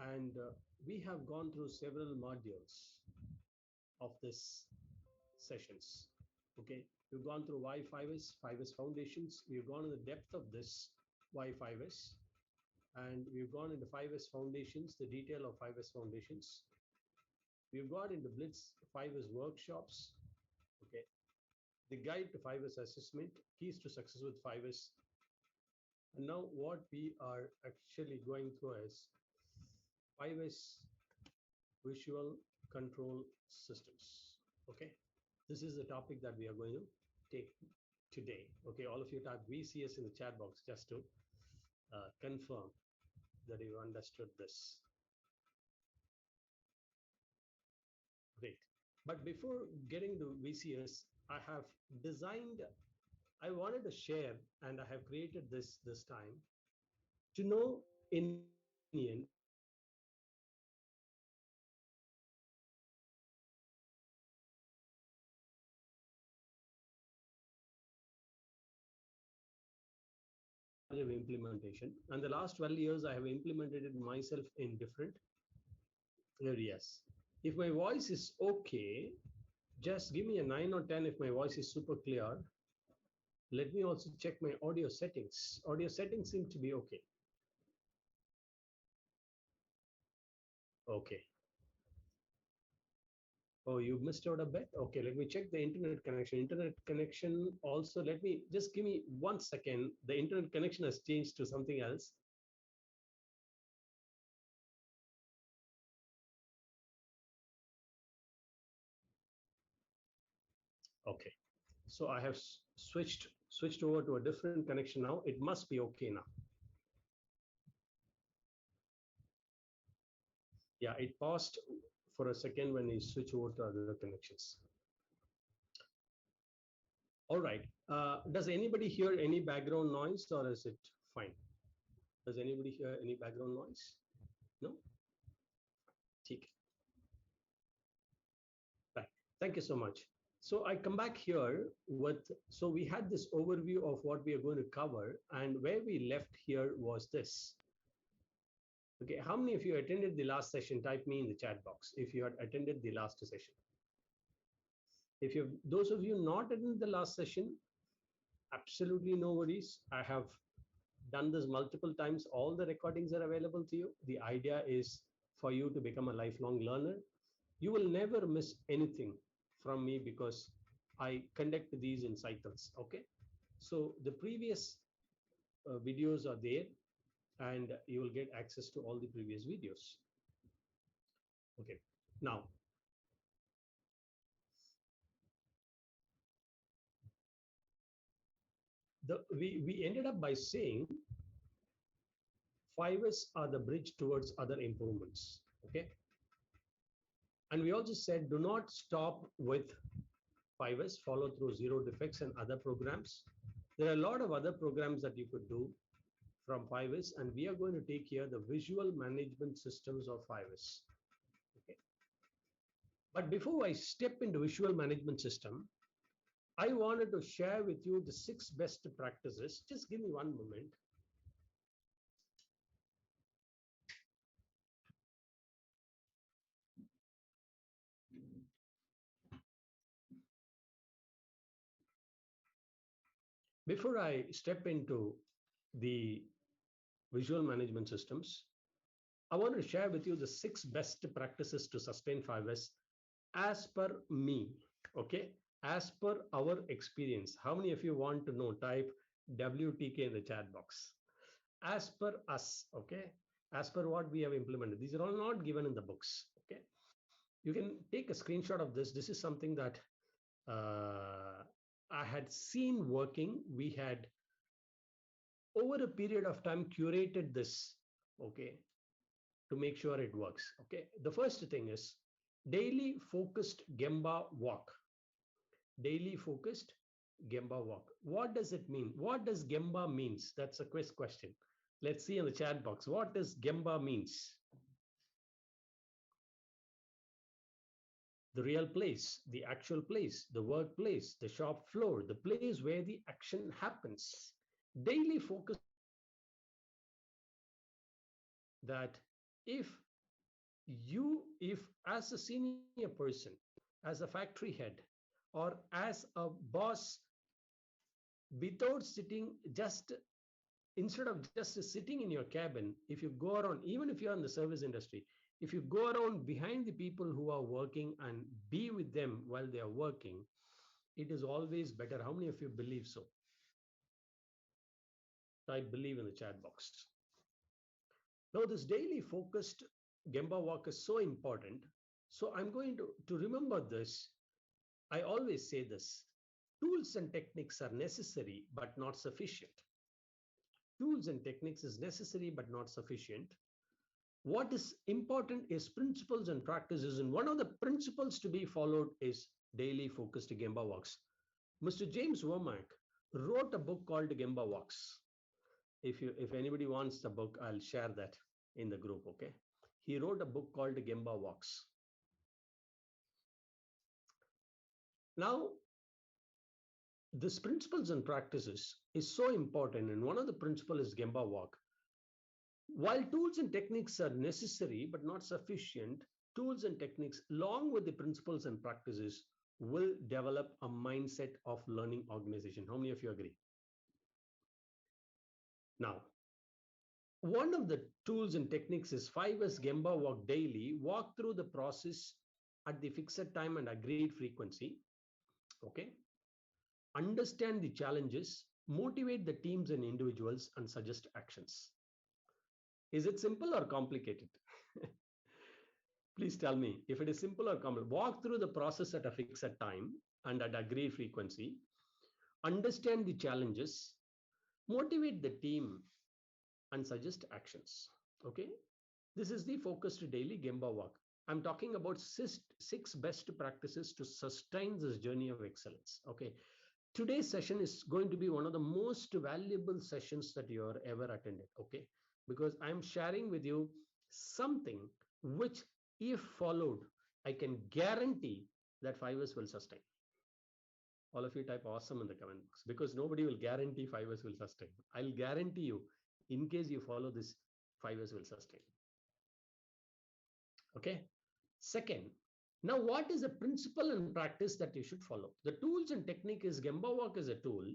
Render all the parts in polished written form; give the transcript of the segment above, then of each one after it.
and we have gone through several modules of this sessions. Okay, we've gone through Y5S, 5S foundations. We've gone in the depth of this Y5S, and we've gone into 5S foundations, the detail of 5S foundations. We've got into Blitz 5S workshops. Okay, the guide to 5S assessment, keys to success with 5S. And now what we are actually going through is 5S visual control systems. Okay, this is the topic that we are going to take today. Okay, all of you type VCS in the chat box just to confirm that you understood this. Great. But before getting to VCS, I have designed, I wanted to share, and I have created this time to know in my opinion of implementation, and the last 12 years I have implemented it myself in different areas. If my voice is okay, just give me a 9 or 10 if my voice is super clear. Let me also check my audio settings. Audio settings seem to be okay. Okay. Oh, you missed out a bit? Okay, let me check the internet connection. Internet connection also, let me just give me 1 second. The internet connection has changed to something else. Okay, so I have switched over to a different connection now. It must be okay now. Yeah, it paused for a second when you switch over to other connections. All right. Does anybody hear any background noise or is it fine? Does anybody hear any background noise? No? Okay. Right. Thank you so much. So I come back here with, so we had this overview of what we are going to cover, and where we left here was this. Okay, how many of you attended the last session? Type me in the chat box if you had attended the last session. If you, those of you not attended the last session, absolutely no worries. I have done this multiple times. All the recordings are available to you. The idea is for you to become a lifelong learner. You will never miss anything from me because I conduct these in cycles. Okay, so the previous videos are there, and you will get access to all the previous videos. Okay, now we ended up by saying 5S are the bridge towards other improvements. Okay, and we also said do not stop with 5S, follow through zero defects and other programs. There are a lot of other programs that you could do from 5S, and we are going to take here the visual management systems of 5S. Okay. But before I step into visual management system, I wanted to share with you the 6 best practices. Just give me one moment. Before I step into the visual management systems, I want to share with you the 6 best practices to sustain 5S as per me. Okay, as per our experience. How many of you want to know? Type WTK in the chat box. As per us, okay, as per what we have implemented. These are all not given in the books. Okay, you can take a screenshot of this. This is something that I had seen working. We had over a period of time curated this, okay, to make sure it works. Okay, the first thing is daily focused Gemba walk. Daily focused Gemba walk. What does it mean? What does Gemba means? That's a quiz question. Let's see in the chat box. What does Gemba means? The real place, the actual place, the workplace, the shop floor, the place where the action happens. Daily focus that if You, if as a senior person, as a factory head, or as a boss, without sitting, just instead of just sitting in your cabin, if you go around, even if you're in the service industry, if you go around behind the people who are working and be with them while they are working, it is always better. How many of you believe so? I believe in the chat box. Now, this daily focused Gemba walk is so important. So I'm going to remember this. I always say this: tools and techniques are necessary but not sufficient. Tools and techniques is necessary but not sufficient. What is important is principles and practices, and one of the principles to be followed is daily focused Gemba walks. Mr. James Womack wrote a book called Gemba Walks. If anybody wants the book, I'll share that in the group. Okay, he wrote a book called Gemba Walks. Now, this principles and practices is so important, and one of the principle is Gemba walk. While tools and techniques are necessary but not sufficient, tools and techniques along with the principles and practices will develop a mindset of learning organization. How many of you agree? Now, one of the tools and techniques is 5S Gemba walk daily. Walk through the process at the fixed time and agreed frequency. Okay. Understand the challenges, motivate the teams and individuals, and suggest actions. Is it simple or complicated? Please tell me if it is simple or complicated. Walk through the process at a fixed time and at agreed frequency. Understand the challenges, motivate the team, and suggest actions. Okay. This is the focused daily Gemba walk. I'm talking about six best practices to sustain this journey of excellence. Okay. Today's session is going to be one of the most valuable sessions that you are ever attended. Okay. Because I'm sharing with you something which, if followed, I can guarantee that 5S will sustain. All of you type awesome in the comment box, because nobody will guarantee 5S will sustain. I'll guarantee you, in case you follow this, 5S will sustain. Okay. Second, now what is the principle and practice that you should follow? The tools and technique is Gemba walk is a tool.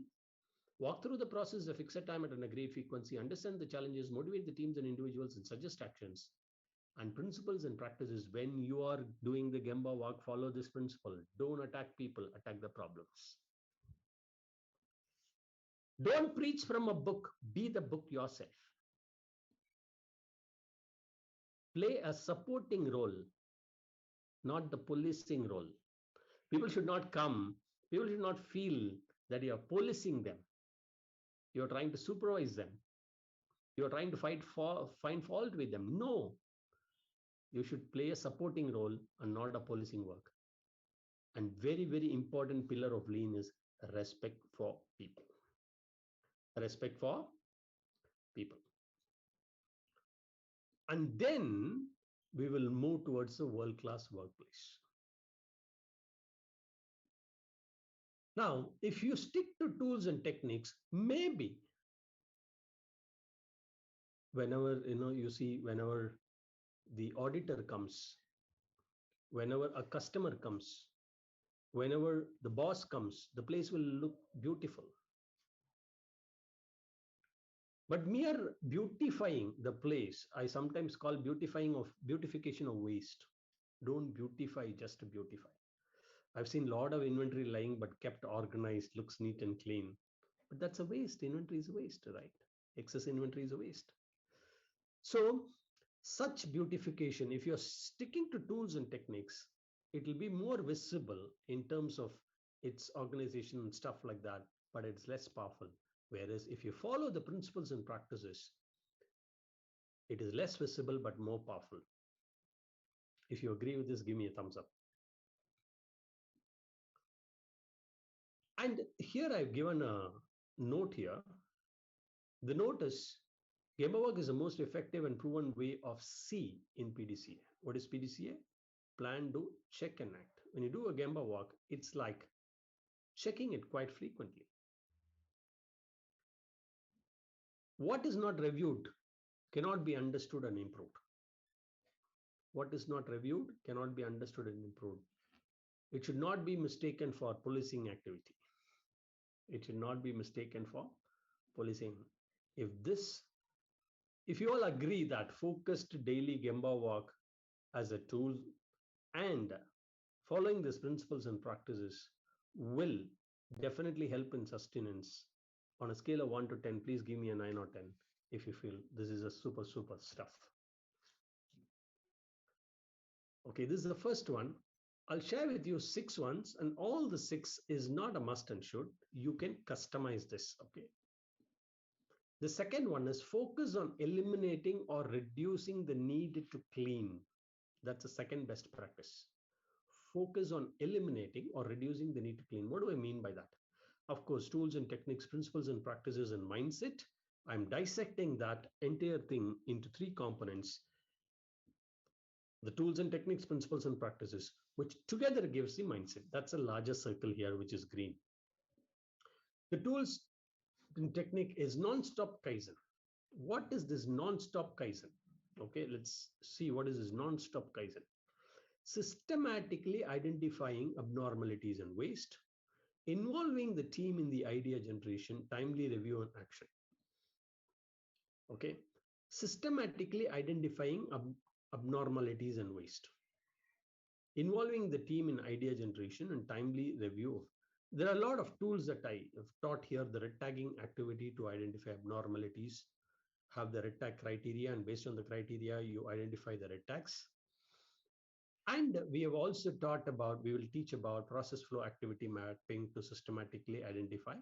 Walk through the process, a fixed time at an agreed frequency, understand the challenges, motivate the teams and individuals, and suggest actions. And principles and practices, when you are doing the Gemba walk, follow this principle. Don't attack people, attack the problems. Don't preach from a book, be the book yourself. Play a supporting role, not the policing role. People should not come, people should not feel that you are policing them. You are trying to supervise them. You are trying to find fault with them. No, you should play a supporting role and not a policing work. And very, very important pillar of lean is respect for people. Respect for people. And then we will move towards a world-class workplace. Now, if you stick to tools and techniques, maybe whenever you see, whenever the auditor comes, whenever a customer comes, whenever the boss comes, the place will look beautiful. But mere beautifying the place, I sometimes call beautification of waste. Don't beautify just to beautify. I've seen a lot of inventory lying but kept organized, looks neat and clean. But that's a waste. Inventory is a waste, right? Excess inventory is a waste. So such beautification, if you're sticking to tools and techniques, it will be more visible in terms of its organization and stuff like that, but it's less powerful. Whereas if you follow the principles and practices, it is less visible but more powerful. If you agree with this, give me a thumbs up. And here I've given a note here. The note is Gemba walk is the most effective and proven way of C in PDCA. What is PDCA? Plan, do, check, and act. When you do a Gemba walk, it's like checking it quite frequently. What is not reviewed cannot be understood and improved. What is not reviewed cannot be understood and improved. It should not be mistaken for policing activity. It should not be mistaken for policing. If this, if you all agree that focused daily Gemba work as a tool and following these principles and practices will definitely help in sustenance. On a scale of 1 to 10, please give me a 9 or 10 if you feel this is a super stuff. Okay, this is the first one. I'll share with you 6 ones, and all the 6 is not a must and should. You can customize this. Okay. The second one is focus on eliminating or reducing the need to clean. That's the second best practice. Focus on eliminating or reducing the need to clean. What do I mean by that? Of course, tools and techniques, principles and practices, and mindset. I'm dissecting that entire thing into 3 components. The tools and techniques, principles and practices, which together gives the mindset. That's a larger circle here, which is green. The tools and technique is non-stop Kaizen. What is this non-stop Kaizen? Okay, let's see what is this non-stop Kaizen. Systematically identifying abnormalities and waste, involving the team in the idea generation, timely review and action. Okay, systematically identifying abnormalities and waste, involving the team in idea generation and timely review. There are a lot of tools that I have taught here, the red tagging activity to identify abnormalities, have the red tag criteria, and based on the criteria, you identify the red tags. And we have also taught about, we will teach about process flow activity mapping to systematically identify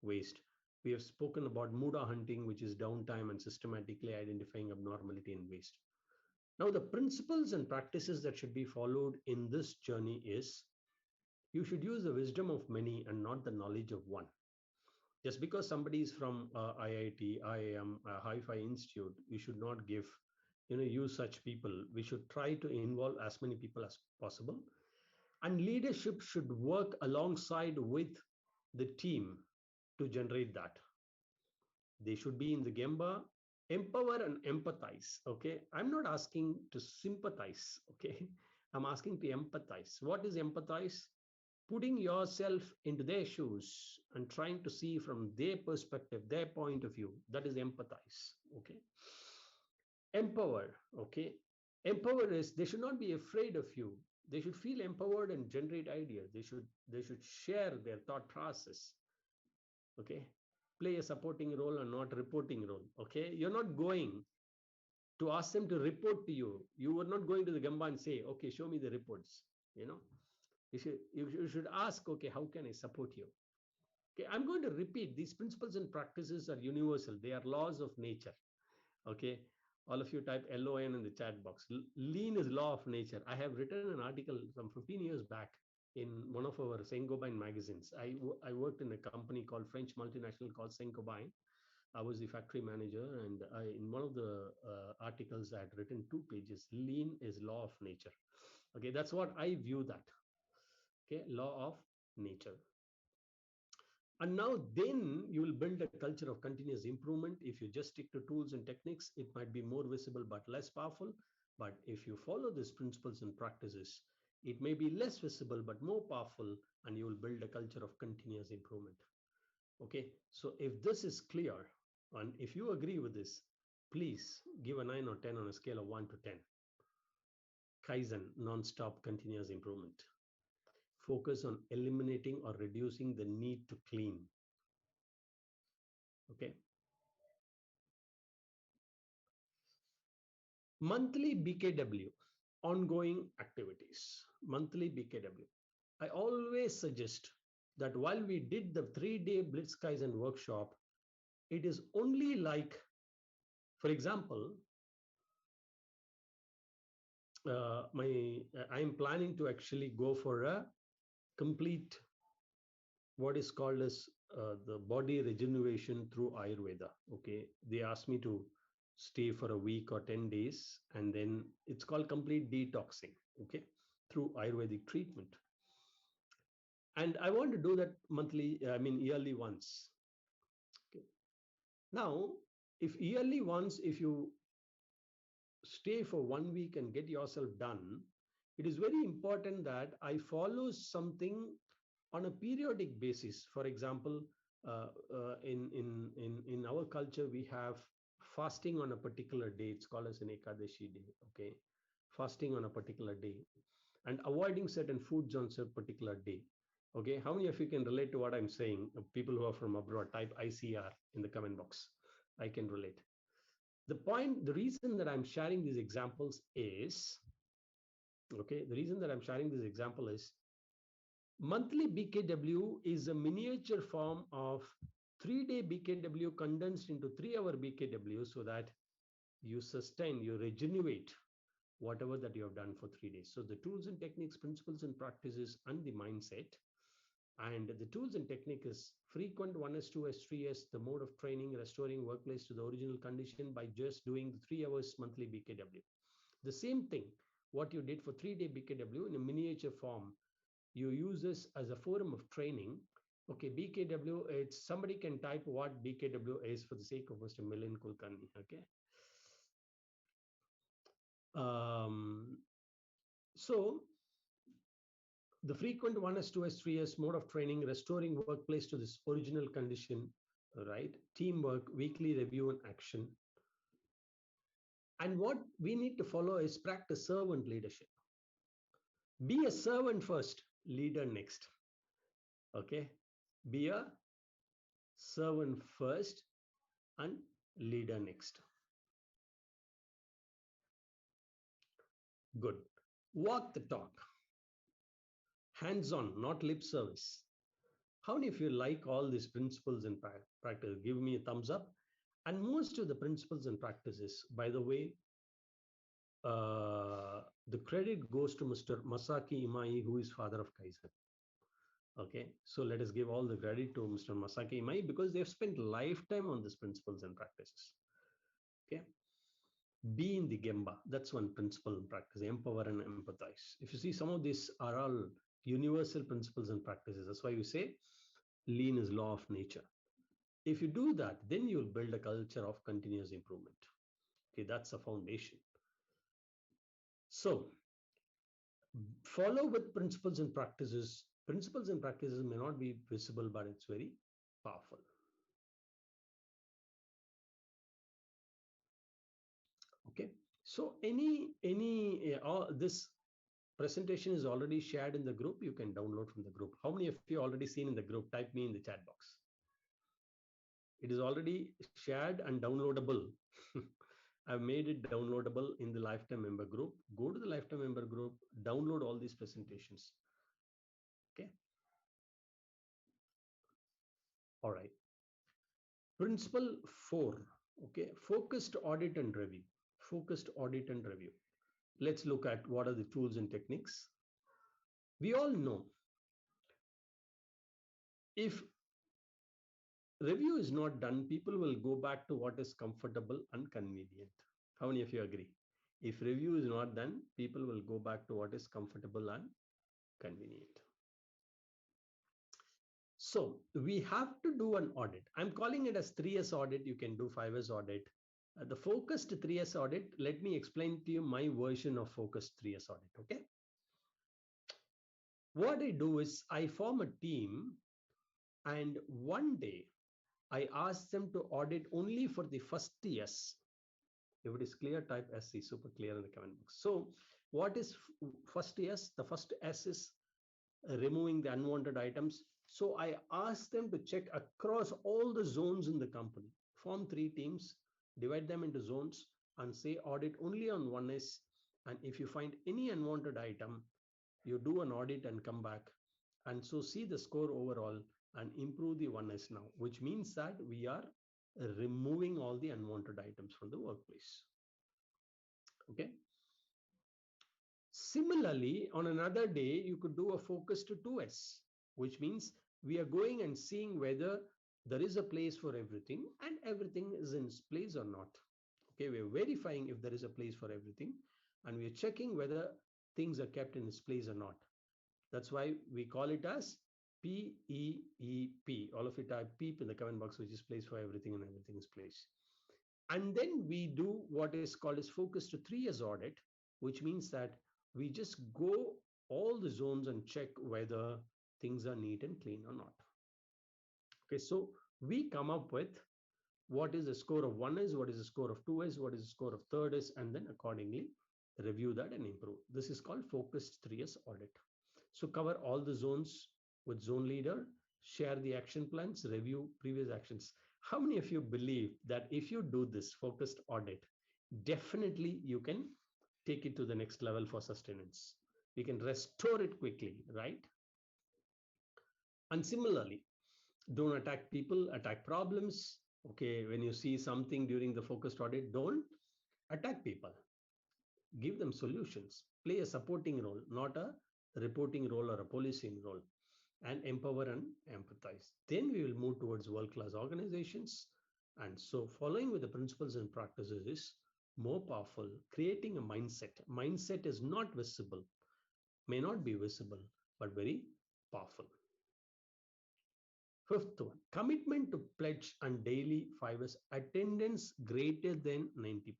waste. We have spoken about Muda hunting, which is downtime and systematically identifying abnormality and waste. Now, the principles and practices that should be followed in this journey is you should use the wisdom of many and not the knowledge of one. Just because somebody is from IIT, IIM, Hi-Fi Institute, we should not give, use such people. We should try to involve as many people as possible. And leadership should work alongside with the team to generate that. They should be in the Gemba, empower and empathize. Okay, I'm not asking to sympathize. Okay, I'm asking to empathize. What is empathize? Putting yourself into their shoes and trying to see from their perspective, their point of view. That is empathize. Okay, empower. Okay, empower is they should not be afraid of you. They should feel empowered and generate ideas. They should share their thought process. Okay, play a supporting role and not reporting role. Okay, you're not going to ask them to report to you. You are not going to the Gemba and say, okay, show me the reports. You should ask, okay, how can I support you? Okay, I'm going to repeat, these principles and practices are universal. They are laws of nature. Okay, all of you type LON in the chat box. Lean is law of nature. I have written an article some 15 years back in one of our Saint-Gobain magazines. I worked in a company called French multinational called Saint-Gobain. I was the factory manager, and in one of the articles I had written 2 pages, lean is law of nature. Okay, that's what I view that. Okay, law of nature. And now then you will build a culture of continuous improvement. If you just stick to tools and techniques, it might be more visible but less powerful. But if you follow these principles and practices, it may be less visible but more powerful, and you will build a culture of continuous improvement. Okay, so if this is clear, and if you agree with this, please give a 9 or 10 on a scale of 1 to 10. Kaizen, non-stop continuous improvement. Focus on eliminating or reducing the need to clean. Okay. Monthly BKW, ongoing activities. Monthly BKW. I always suggest that while we did the 3-day Blitz Kaizen workshop, it is only like, for example, I'm planning to actually go for a complete, what is called as the body regeneration through Ayurveda. Okay, they asked me to stay for a week or 10 days, and then it's called complete detoxing. Okay, through Ayurvedic treatment. And I want to do that yearly once. Okay. Now, if yearly once, if you stay for 1 week and get yourself done, it is very important that I follow something on a periodic basis. For example, in our culture, we have fasting on a particular day. It's called as an Ekadashi day. Okay, fasting on a particular day, and avoiding certain foods on a particular day. Okay, how many of you can relate to what I'm saying? People who are from abroad, type ICR in the comment box. I can relate. The reason that I'm sharing these examples is, okay, the reason that I'm sharing this example is monthly BKW is a miniature form of 3-day BKW condensed into 3-hour BKW so that you sustain, you regenerate whatever that you have done for 3 days. So the tools and techniques, principles and practices, and the mindset. And the tools and technique is frequent 1S, 2S, 3S, the mode of training, restoring workplace to the original condition by just doing the 3 hours monthly BKW. The same thing, what you did for 3-day BKW in a miniature form, you use this as a forum of training. Okay, BKW, it's somebody can type what BKW is for the sake of Mr. Milind Kulkarni. Okay. So the frequent 1S, 2S, 3S mode of training, restoring workplace to this original condition, right? Teamwork, weekly review and action. And what we need to follow is practice servant leadership. Be a servant first, leader next. Okay, be a servant first and leader next. Good. Walk the talk. Hands-on, not lip service. How many of you like all these principles and practice? Give me a thumbs up. And most of the principles and practices, by the way, the credit goes to Mr. Masaki Imai, who is father of Kaizen. Okay, so let us give all the credit to Mr. Masaki Imai because they've spent lifetime on these principles and practices. Okay, be in the Gemba. That's one principle and practice. Empower and empathize. If you see, some of these are all universal principles and practices. That's why we say lean is law of nature. If you do that, then you'll build a culture of continuous improvement. Okay, that's a foundation. So follow with principles and practices. Principles and practices may not be visible, but it's very powerful. Okay, so this presentation is already shared in the group. You can download from the group. How many of you already seen in the group? Type me in the chat box. It is already shared and downloadable. I've made it downloadable in the lifetime member group. Go to the lifetime member group, download all these presentations. Okay. All right. Principle 4. Okay. Focused audit and review. Focused audit and review. Let's look at what are the tools and techniques. We all know if review is not done, people will go back to what is comfortable and convenient. How many of you agree? If review is not done, people will go back to what is comfortable and convenient. So we have to do an audit. I'm calling it as 3S audit. You can do 5S audit. The focused 3S audit, let me explain to you my version of focused 3S audit. Okay. What I do is I form a team, and one day I ask them to audit only for the first S. If it is clear, type SC, super clear in the comment box. So what is first S? The first S is removing the unwanted items. So I ask them to check across all the zones in the company, form 3 teams, divide them into zones and say audit only on 1S. And if you find any unwanted item, you do an audit and come back. And so see the score overall and improve the 1S now, which means that we are removing all the unwanted items from the workplace. Okay. Similarly, on another day, you could do a focus to 2S, which means we are going and seeing whether there is a place for everything and everything is in its place or not. Okay, we are verifying if there is a place for everything and we are checking whether things are kept in its place or not. That's why we call it as PEEP. All of you type PEEP in the comment box, which is place for everything and everything is place. And then we do what is called as focused 3 years audit, which means that we just go all the zones and check whether things are neat and clean or not. Okay, so we come up with what is the score of 1 is, what is the score of 2 is, what is the score of third is, and then accordingly review that and improve. This is called focused 3 years audit. So cover all the zones with zone leader, share the action plans, review previous actions. How many of you believe that if you do this focused audit, definitely you can take it to the next level for sustenance? We can restore it quickly, right? And similarly, don't attack people, attack problems. Okay, when you see something during the focused audit, don't attack people. Give them solutions. Play a supporting role, not a reporting role or a policing role, and empower and empathize. Then we will move towards world-class organizations. And so following with the principles and practices is more powerful. Creating a mindset. Mindset is not visible, may not be visible, but very powerful. Fifth one, commitment to pledge and daily 5S attendance greater than 90%.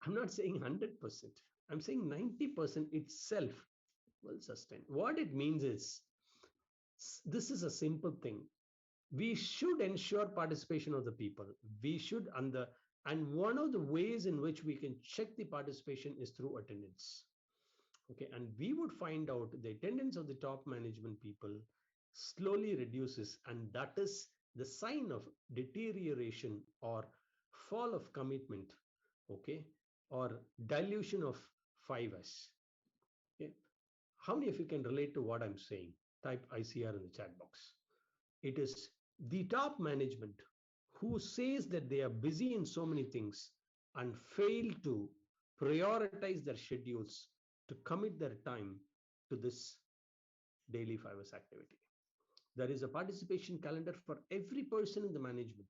I'm not saying 100%. I'm saying 90% itself will sustain. What it means is, this is a simple thing. We should ensure participation of the people. We should, and one of the ways in which we can check the participation is through attendance. Okay, and we would find out the attendance of the top management people slowly reduces, and that is the sign of deterioration or fall of commitment, okay, or dilution of 5S. Okay. How many of you can relate to what I'm saying? Type ICR in the chat box. It is the top management who says that they are busy in so many things and fail to prioritize their schedules to commit their time to this daily 5S activity. There is a participation calendar for every person in the management.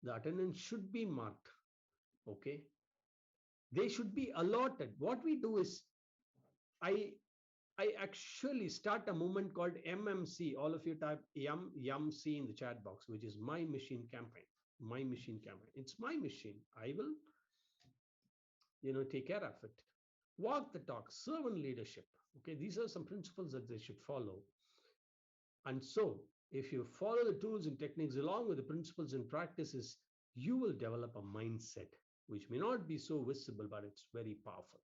The attendance should be marked. Okay. They should be allotted. What we do is, I actually start a movement called MMC. All of you type YMC in the chat box, which is My Machine Campaign. My Machine Campaign. It's my machine. I will, take care of it. Walk the talk, servant leadership. Okay, these are some principles that they should follow. And so, if you follow the tools and techniques along with the principles and practices, you will develop a mindset which may not be so visible, but it's very powerful.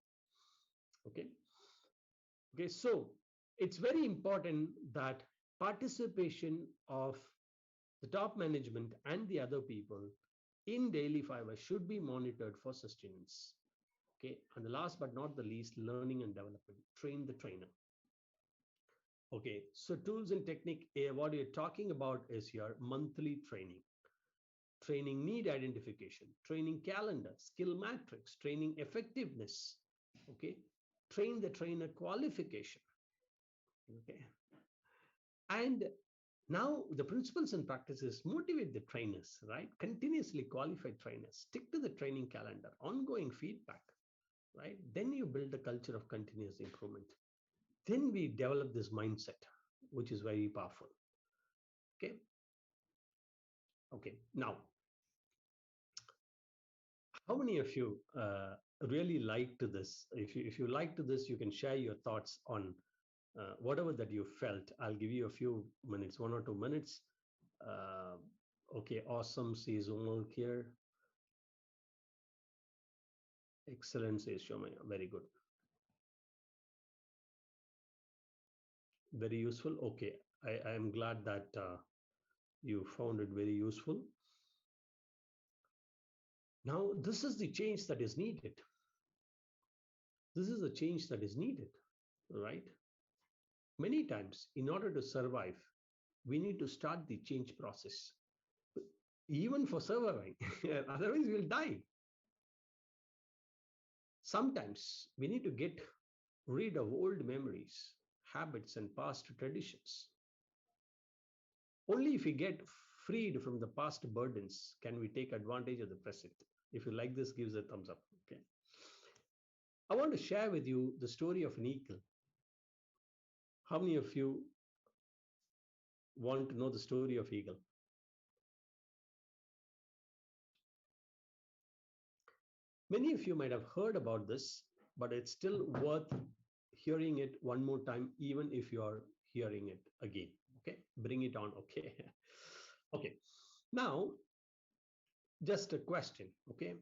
Okay. Okay, so it's very important that participation of the top management and the other people in daily 5S should be monitored for sustenance. Okay, and the last but not the least, learning and development. Train the trainer. Okay, so tools and technique, what you're talking about is your monthly training. Training need identification, training calendar, skill matrix, training effectiveness. Okay, train the trainer qualification. Okay, and now the principles and practices motivate the trainers, right? Continuously qualified trainers, stick to the training calendar, ongoing feedback, right? Then you build a culture of continuous improvement. Then we develop this mindset, which is very powerful. Okay. Okay. Now, how many of you really liked this? If you liked this, you can share your thoughts on whatever that you felt. I'll give you a few minutes, 1 or 2 minutes. Okay, awesome, says Umar here. Excellent, says Shomaya. Very good. Very useful. Okay, I am glad that you found it very useful. Now, this is the change that is needed. This is the change that is needed, right? Many times, in order to survive, we need to start the change process, even for surviving. Otherwise, we'll die. Sometimes we need to get rid of old memories, habits, and past traditions. Only if we get freed from the past burdens can we take advantage of the present. If you like this, give us a thumbs up. Okay. I want to share with you the story of an eagle. How many of you want to know the story of eagle? Many of you might have heard about this, but it's still worth hearing it one more time, even if you are hearing it again. Okay, bring it on. Okay. Okay, now just a question. Okay,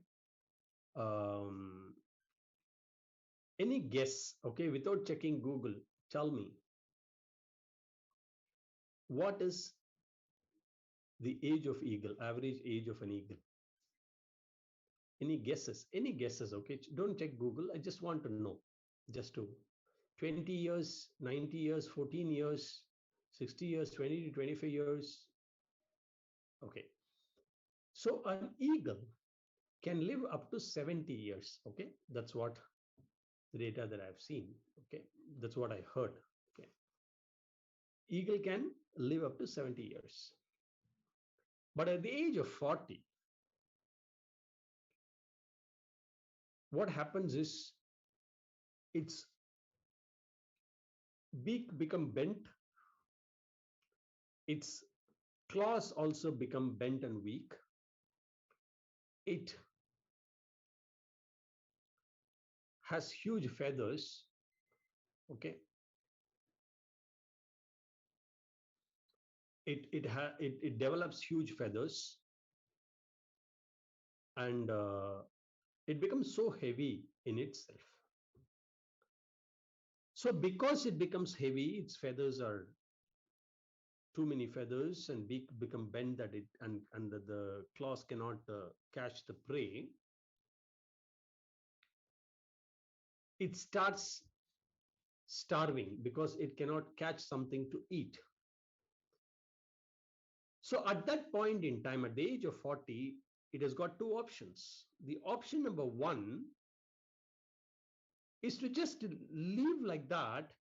um, any guess? Okay, without checking Google, tell me, what is the age of eagle, average age of an eagle? Any guesses? Any guesses? Okay, don't check Google. I just want to know. Just to 20 years, 90 years, 14 years, 60 years, 20 to 25 years. Okay. So an eagle can live up to 70 years. Okay. That's what the data that I've seen. Okay. That's what I heard. Okay. Eagle can live up to 70 years. But at the age of 40, what happens is its beak become bent, its claws also become bent and weak. It has huge feathers. Okay. It develops huge feathers, and it becomes so heavy in itself. So because it becomes heavy, its feathers are too many feathers and beak become bent, that it and the claws cannot catch the prey. It starts starving because it cannot catch something to eat. So at that point in time, at the age of 40, it has got two options. The option number one is to just live like that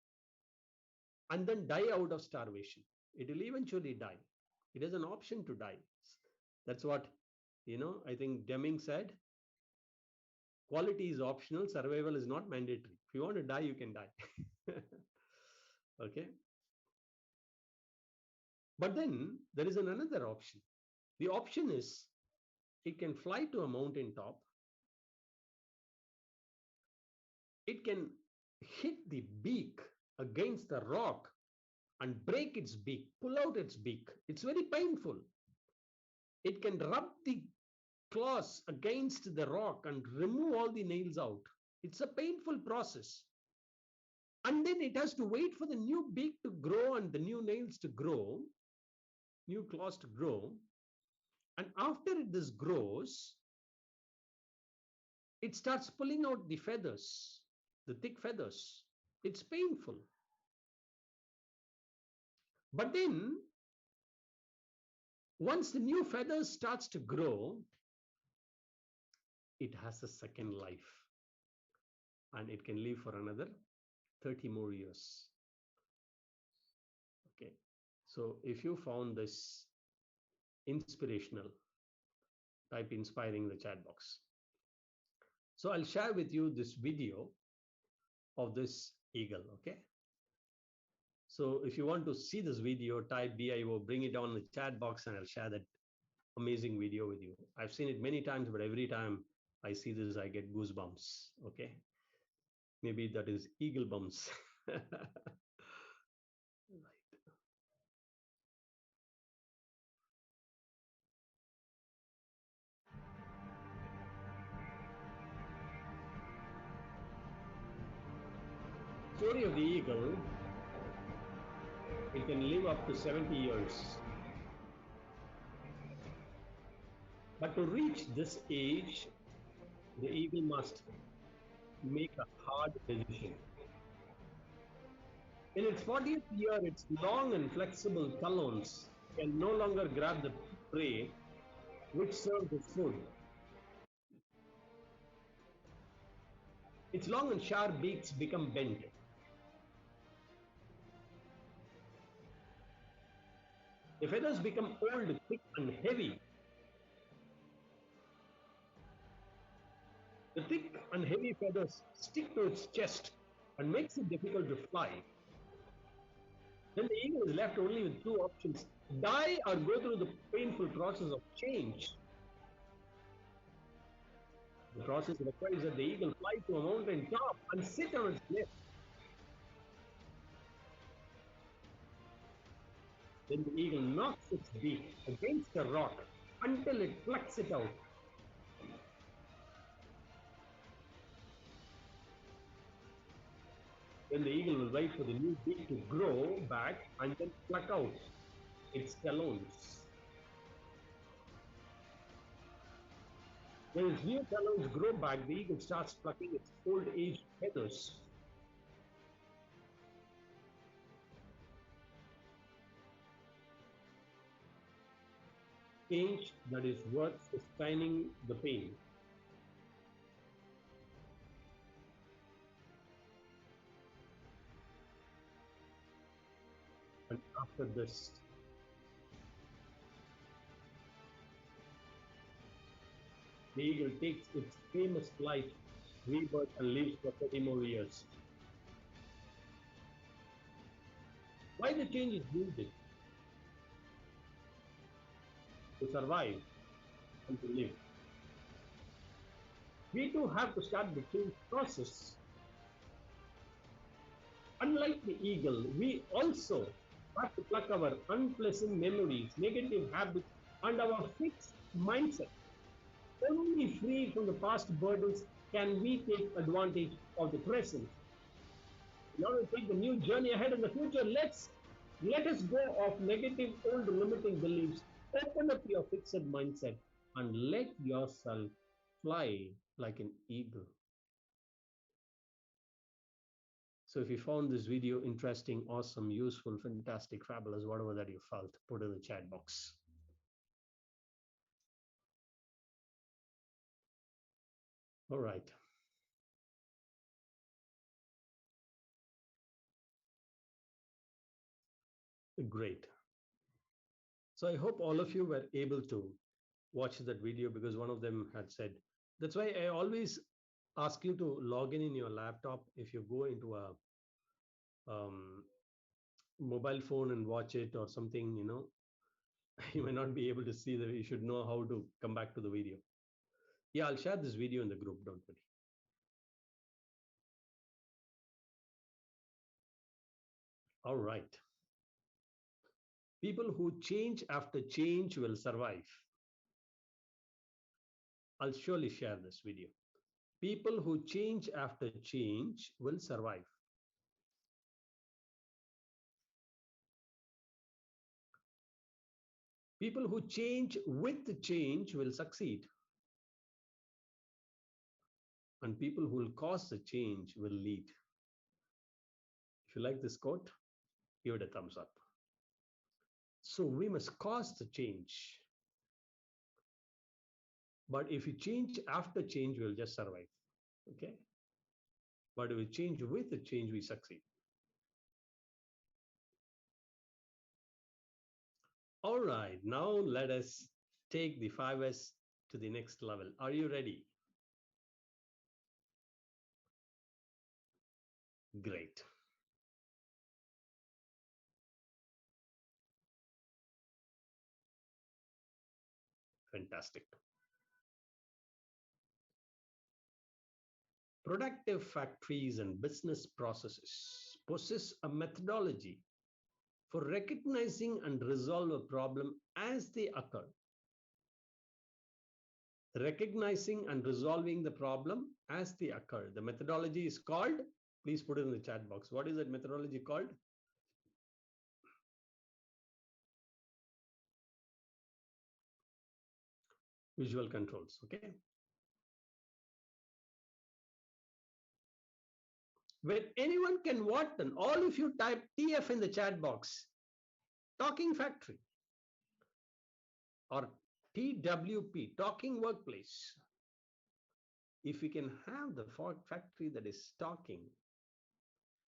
and then die out of starvation. It will eventually die. It has an option to die. That's what, I think Deming said. Quality is optional, survival is not mandatory. If you want to die, you can die. Okay. But then there is another option. The option is it can fly to a mountain top. It can hit the beak against the rock and break its beak, pull out its beak. It's very painful. It can rub the claws against the rock and remove all the nails out. It's a painful process. And then it has to wait for the new beak to grow and the new nails to grow, new claws to grow. And after this grows, it starts pulling out the feathers, the thick feathers. It's painful. But then, once the new feathers starts to grow, it has a second life. And it can live for another 30 more years. Okay. So if you found this inspirational, type inspiring in the chat box. So I'll share with you this video of this eagle. Okay. So if you want to see this video, type BIO, bring it down in the chat box, and I'll share that amazing video with you. I've seen it many times, but every time I see this, I get goosebumps. Okay. Maybe that is eagle bumps. Right. Story of the eagle. It can live up to 70 years. But to reach this age, the eagle must make a hard decision. In its 40th year, its long and flexible talons can no longer grab the prey which serves as food. Its long and sharp beaks become bent. The feathers become old, thick, and heavy. The thick and heavy feathers stick to its chest and makes it difficult to fly. Then the eagle is left only with two options: die or go through the painful process of change. The process requires that the eagle fly to a mountain top and sit on its nest. Then the eagle knocks its beak against a rock until it plucks it out. Then the eagle will wait for the new beak to grow back and then pluck out its talons. When its new talons grow back, the eagle starts plucking its old age feathers. Change that is worth sustaining the pain. And after this, the eagle takes its famous flight, rebirth, and lives for 30 more years. Why the change is needed? To survive and to live. We too have to start the change process. Unlike the eagle, we also have to pluck our unpleasant memories, negative habits, and our fixed mindset. Only free from the past burdens can we take advantage of the present. In order to take the new journey ahead in the future, let us go off negative old limiting beliefs, open up your fixed mindset, and let yourself fly like an eagle. So if you found this video interesting, awesome, useful, fantastic, fabulous, whatever that you felt, put in the chat box. All right. Great. So I hope all of you were able to watch that video, because one of them had said, that's why I always ask you to log in your laptop. If you go into a um, mobile phone and watch it or something, you may not be able to see that. You should know how to come back to the video. Yeah, I'll share this video in the group, don't worry. All right. People who change after change will survive. I'll surely share this video. People who change after change will survive. People who change with change will succeed. And people who will cause the change will lead. If you like this quote, give it a thumbs up. So we must cause the change. But if you change after change, we'll just survive. Okay? But if we change with the change, we succeed. All right, now let us take the 5S to the next level. Are you ready? Great. Fantastic. Productive factories and business processes possess a methodology for recognizing and resolve a problem as they occur. Recognizing and resolving the problem as they occur. The methodology is called, please put it in the chat box. What is that methodology called? Visual controls, okay? Where anyone can what then? All of you type TF in the chat box. Talking factory or TWP, talking workplace. If we can have the factory that is talking,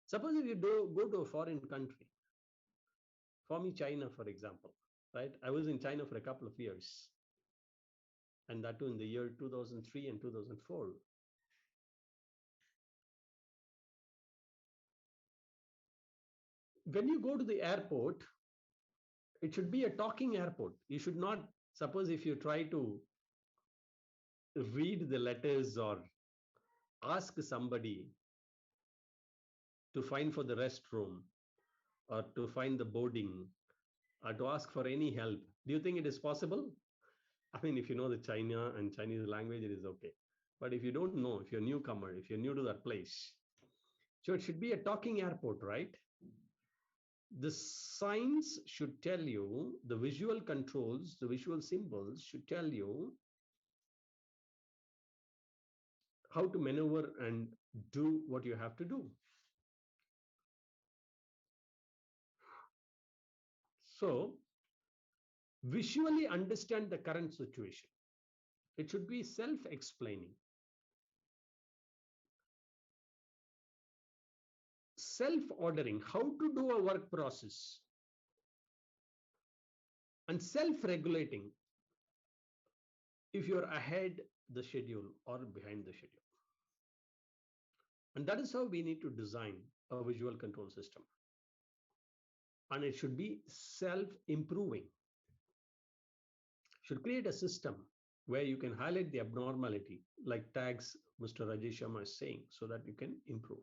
suppose if you go to a foreign country, for me, China, for example, right? I was in China for a couple of years, and that too in the year 2003 and 2004. When you go to the airport, it should be a talking airport. You should not, suppose if you try to read the letters or ask somebody to find for the restroom or to find the boarding or to ask for any help, do you think it is possible? I mean, if you know the China and Chinese language, it is okay. But if you don't know, if you're a newcomer, if you're new to that place, so it should be a talking airport, right? The signs should tell you, the visual controls, the visual symbols should tell you how to maneuver and do what you have to do. So, visually understand the current situation. It should be self explaining. Self ordering, how to do a work process, and self regulating if you're ahead the schedule or behind the schedule. And that is how we need to design a visual control system. And it should be self improving. Should create a system where you can highlight the abnormality, like tags Mr. Rajesh Sharma is saying, so that you can improve.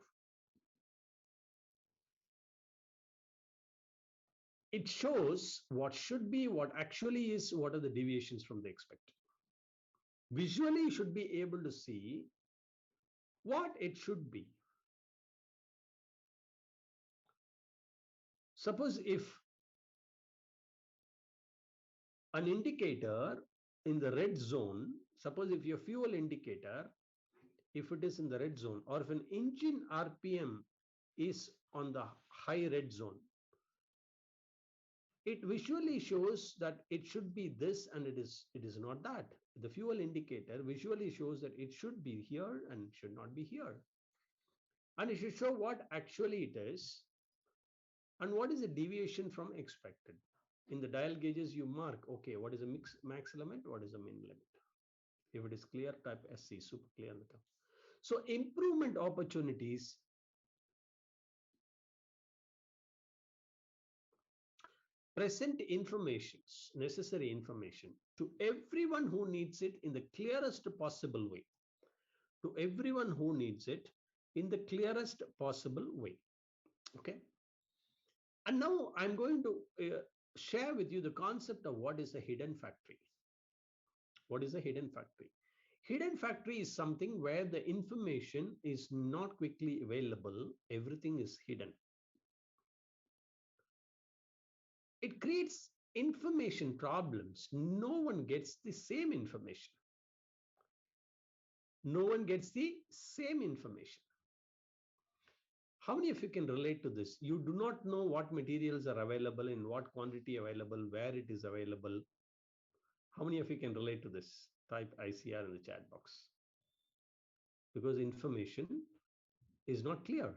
It shows what should be, what actually is, what are the deviations from the expected. Visually, you should be able to see what it should be. Suppose if an indicator in the red zone, suppose if your fuel indicator, if it is in the red zone, or if an engine RPM is on the high red zone, it visually shows that it should be this and it is not that. The fuel indicator visually shows that it should be here and should not be here. And it should show what actually it is and what is the deviation from expected. In the dial gauges, you mark, okay, what is a max limit, what is the min limit. If it is clear, type SC, super clear. So improvement opportunities present informations, necessary information to everyone who needs it in the clearest possible way. To everyone who needs it in the clearest possible way. Okay. And now I'm going to share with you the concept of what is a hidden factory. What is a hidden factory? Hidden factory is something where the information is not quickly available. Everything is hidden. It creates information problems. No one gets the same information. No one gets the same information. How many of you can relate to this? You do not know what materials are available, in what quantity available, where it is available. How many of you can relate to this? Type ICR in the chat box. Because information is not clear.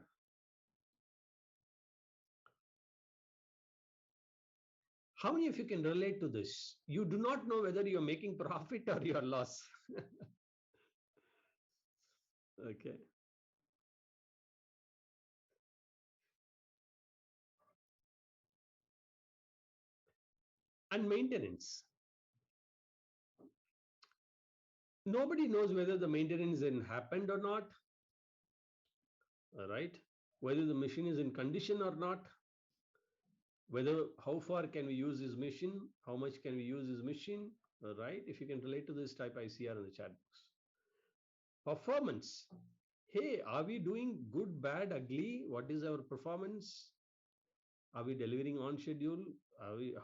How many of you can relate to this? You do not know whether you're making profit or you're loss. Okay. And maintenance. Nobody knows whether the maintenance happened or not. Right? Whether the machine is in condition or not. Whether how far can we use this machine, how much can we use this machine, right? If you can relate to this, type ICR in the chat box. Performance. Hey, are we doing good, bad, ugly? What is our performance? Are we delivering on schedule?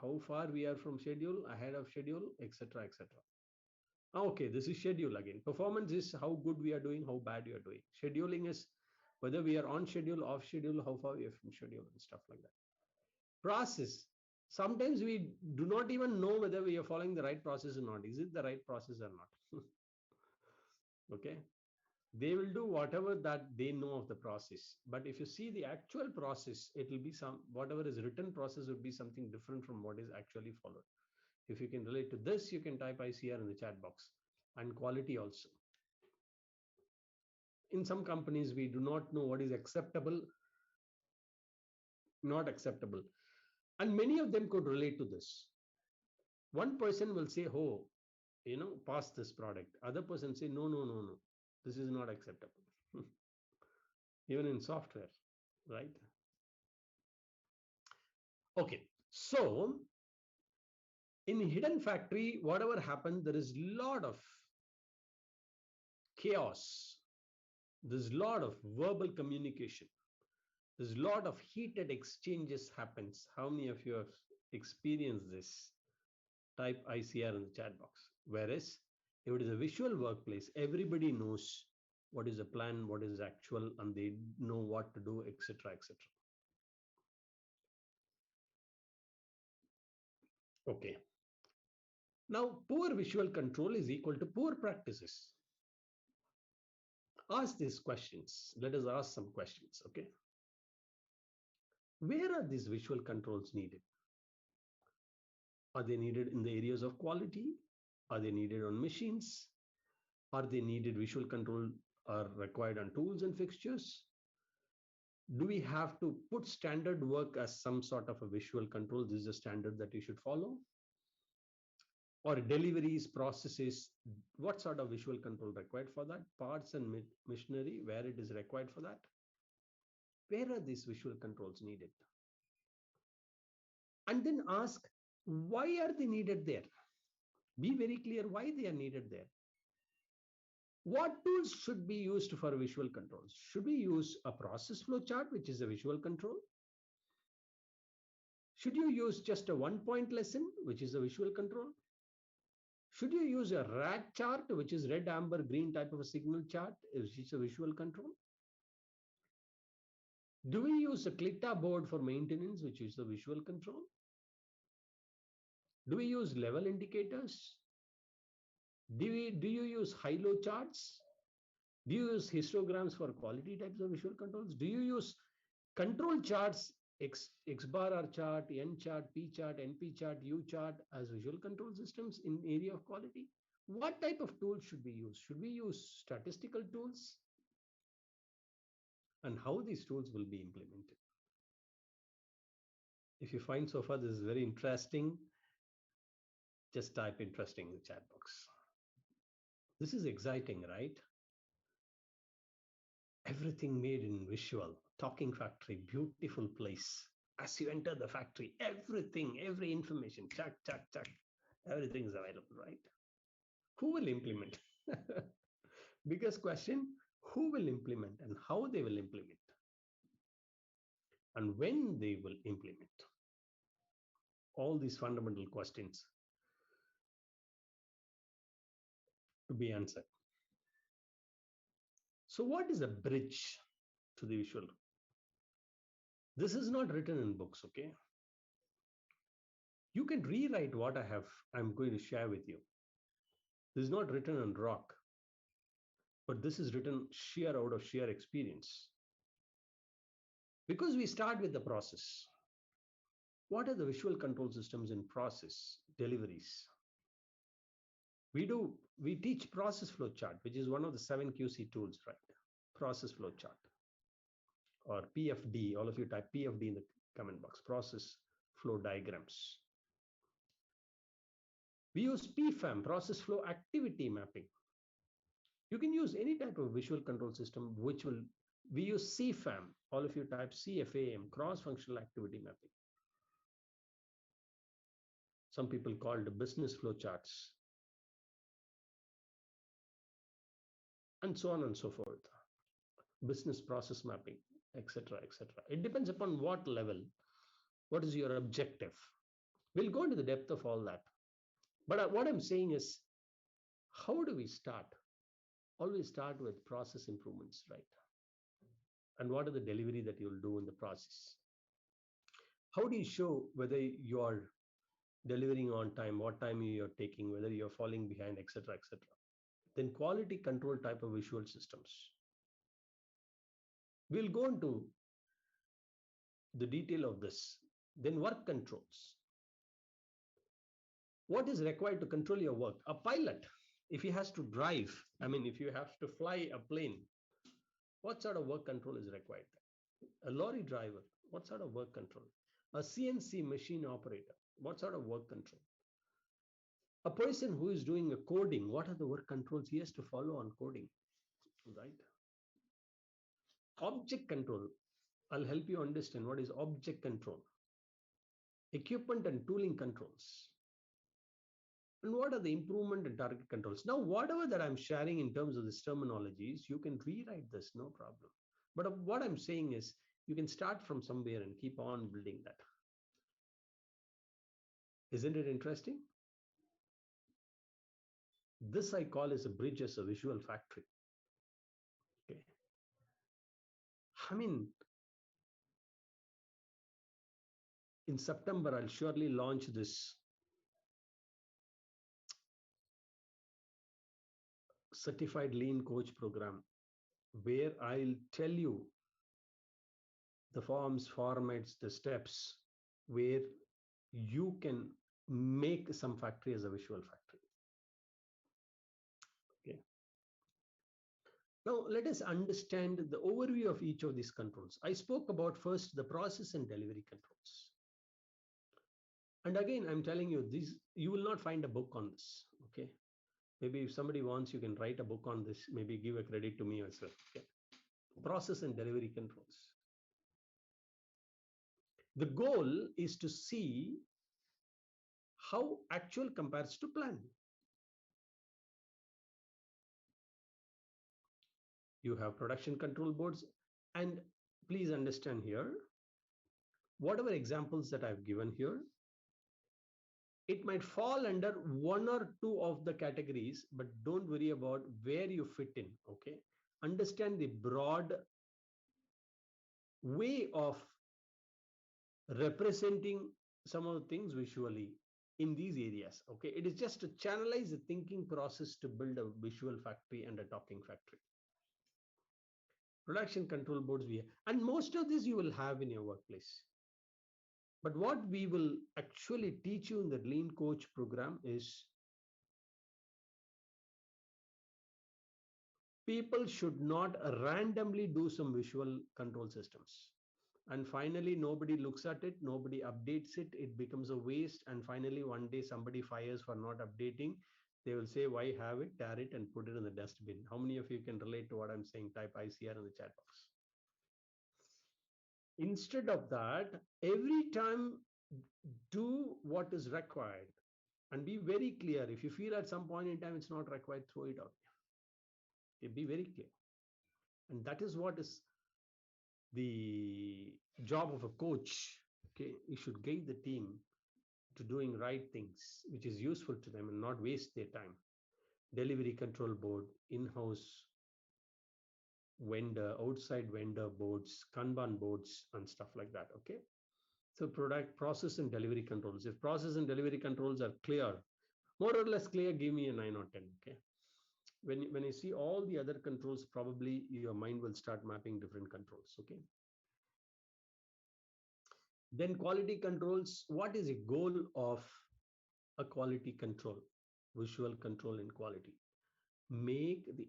How far we are from schedule, ahead of schedule, etc., etc. Okay, this is schedule again. Performance is how good we are doing, how bad we are doing. Scheduling is whether we are on schedule, off schedule, how far we are from schedule, and stuff like that. Process. Sometimes we do not even know whether we are following the right process or not. Is it the right process or not? Okay. They will do whatever that they know of the process. But if you see the actual process, it will be whatever is written process would be something different from what is actually followed. If you can relate to this, you can type ICR in the chat box. And quality also. In some companies, we do not know what is acceptable, not acceptable. And many of them could relate to this. One person will say, oh, pass this product. Other person say, no, no, no, no, this is not acceptable. Even in software, right? Okay, so in hidden factory, whatever happened, there is lot of chaos. There's a lot of verbal communication. There's a lot of heated exchanges happens. How many of you have experienced this? Type ICR in the chat box. Whereas if it is a visual workplace, everybody knows what is the plan, what is actual, and they know what to do, etc., etc. Okay. Now, poor visual control is equal to poor practices. Ask these questions. Let us ask some questions. Okay. Where are these visual controls needed? Are they needed in the areas of quality? Are they needed on machines? Are they needed visual control are required on tools and fixtures? Do we have to put standard work as some sort of a visual control? This is a standard that you should follow. Or deliveries, processes, what sort of visual control required for that? Parts and machinery, where it is required for that? Where are these visual controls needed? And then ask, why are they needed there? Be very clear why they are needed there. What tools should be used for visual controls? Should we use a process flow chart, which is a visual control? Should you use just a one-point lesson, which is a visual control? Should you use a RAG chart, which is red, amber, green type of a signal chart, which is a visual control? Do we use a CLITA board for maintenance, which is a visual control? Do we use level indicators? Do you use high-low charts? Do you use histograms for quality types of visual controls? Do you use control charts, X bar R chart, N chart, P chart, NP chart, U chart as visual control systems in area of quality? What type of tools should we use? Should we use statistical tools? And how these tools will be implemented? If you find so far this is very interesting, just type interesting in the chat box. This is exciting, right? Everything made in visual, talking factory, beautiful place. As you enter the factory, everything, every information, check, check, check, everything is available, right? Who will implement? Biggest question, who will implement and how they will implement and when they will implement? All these fundamental questions to be answered. So what is a bridge to the visual? This is not written in books, okay? You can rewrite what I'm going to share with you. This is not written on rock, but this is written out of sheer experience. Because we start with the process. What are the visual control systems in process deliveries? We teach process flow chart, which is one of the 7 QC tools, right? Process flow chart or PFD. All of you type PFD in the comment box, process flow diagrams. We use PFAM, process flow activity mapping. You can use any type of visual control system, we use CFAM. All of you type CFAM, cross-functional activity mapping. Some people call it business flow charts. And so on and so forth. Business process mapping, etc., etc. It depends upon what level, what is your objective. We'll go into the depth of all that. But what I'm saying is, how do we start? Always start with process improvements, right? And what are the delivery that you'll do in the process? How do you show whether you're delivering on time, what time you're taking, whether you're falling behind, etc., etc. Then quality control type of visual systems. We'll go into the detail of this. Then work controls. What is required to control your work? A pilot, if he has to drive, if you have to fly a plane, what sort of work control is required? A lorry driver, what sort of work control? A CNC machine operator, what sort of work control? A person who is doing a coding, what are the work controls he has to follow on coding, right? Object control. I'll help you understand what is object control. Equipment and tooling controls. And what are the improvement and target controls? Now, whatever that I'm sharing in terms of this terminologies, you can rewrite this, no problem. But what I'm saying is, you can start from somewhere and keep on building that. Isn't it interesting? This I call as a bridge as a visual factory. Okay. I mean, in September, I'll surely launch this certified lean coach program where I'll tell you the forms, formats, the steps where you can make some factory as a visual factory. Okay. Now, let us understand the overview of each of these controls. I spoke about first the process and delivery controls. And again, I'm telling you, this, you will not find a book on this. Okay. Maybe if somebody wants, you can write a book on this, maybe give a credit to me as well. Okay. Process and delivery controls. The goal is to see how actual compares to plan. You have production control boards, and please understand here, whatever examples that I've given here, it might fall under one or two of the categories, but don't worry about where you fit in. Okay. Understand the broad way of representing some of the things visually in these areas. Okay. It is just to channelize the thinking process to build a visual factory and a talking factory. Production control boards we have, and most of this you will have in your workplace. But what we will actually teach you in the Lean Coach program is people should not randomly do some visual control systems. And finally, nobody looks at it, nobody updates it, it becomes a waste. And finally, one day somebody fires for not updating. They will say, why have it, tear it, and put it in the dustbin. How many of you can relate to what I'm saying? Type ICR in the chat box. Instead of that, every time do what is required and be very clear. If you feel at some point in time it's not required, throw it out. Okay, be very clear. And that is what is the job of a coach. Okay, you should guide the team to doing right things, which is useful to them and not waste their time. Delivery control board, in-house vendor, outside vendor boards, Kanban boards, and stuff like that. Okay. So product process and delivery controls. If process and delivery controls are clear, more or less clear, give me a 9 or 10. Okay. When you see all the other controls, probably your mind will start mapping different controls. Okay. Then quality controls. What is a goal of a quality control? Visual control in quality. Make the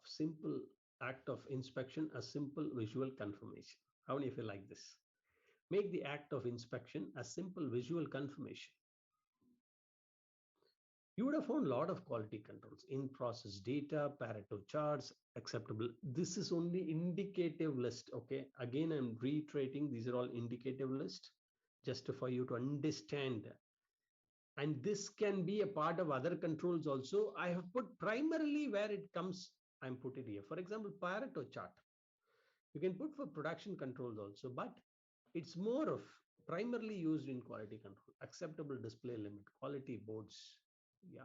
simple act of inspection a simple visual confirmation. How many of you like this? Make the act of inspection a simple visual confirmation. You would have found a lot of quality controls in process data, Pareto charts, acceptable. This is only indicative list. Okay. Again, I'm reiterating, these are all indicative list just for you to understand. And this can be a part of other controls also. I have put primarily where it comes, I'm put it here. For example, Pareto chart. You can put for production controls also, but it's more of primarily used in quality control. Acceptable display limit, quality boards, yeah,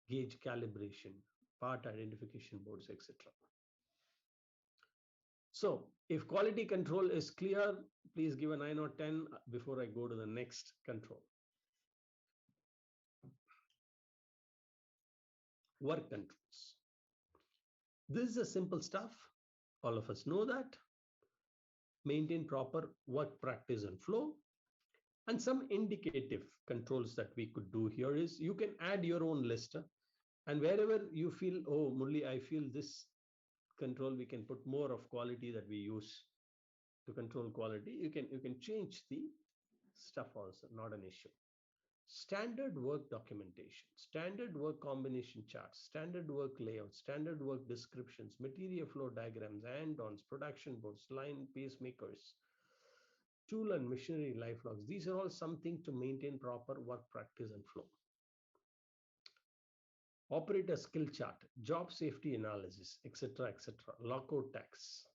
gauge calibration, part identification boards, etc. So if quality control is clear, please give a 9 or 10 before I go to the next control. Work controls. This is a simple stuff. All of us know that. Maintain proper work practice and flow. And some indicative controls that we could do here is you can add your own list. And wherever you feel, oh, Murli, I feel this control, we can put more of quality that we use to control quality. You can change the stuff also, not an issue. Standard work documentation, standard work combination charts, standard work layout, standard work descriptions, material flow diagrams, and-ons, production boards, line pacemakers, tool and machinery life logs. These are all something to maintain proper work practice and flow. Operator skill chart, job safety analysis, etc., etc. Lockout tags,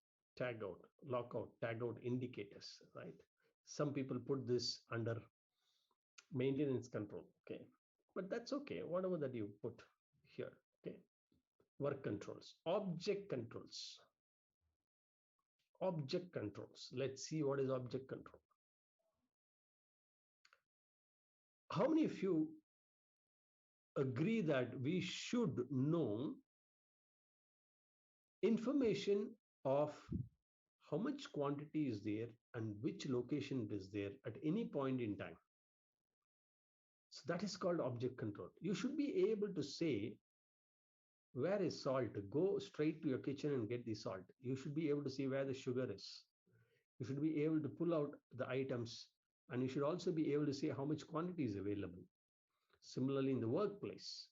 lockout, tagout indicators, right? Some people put this under maintenance control, okay, but that's okay, whatever that you put here, okay. Work controls, object controls, let's see what is object control. How many of you agree that we should know information of how much quantity is there and which location it is there at any point in time? So that is called object control. You should be able to say, where is salt? Go straight to your kitchen and get the salt. You should be able to see where the sugar is. You should be able to pull out the items, and you should also be able to say how much quantity is available. Similarly, in the workplace,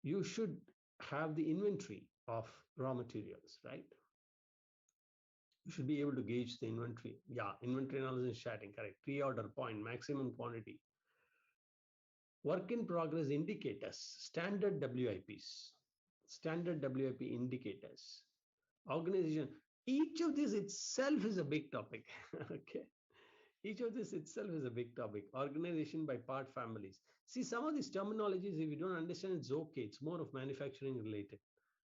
you should have the inventory of raw materials, right? You should be able to gauge the inventory. Yeah, inventory analysis chatting, correct. Pre-order point, maximum quantity. Work in progress indicators, standard WIPs, standard WIP indicators, organization. Each of this itself is a big topic. Okay. Each of this itself is a big topic. Organization by part families. See, some of these terminologies, if you don't understand, it's okay. It's more of manufacturing related.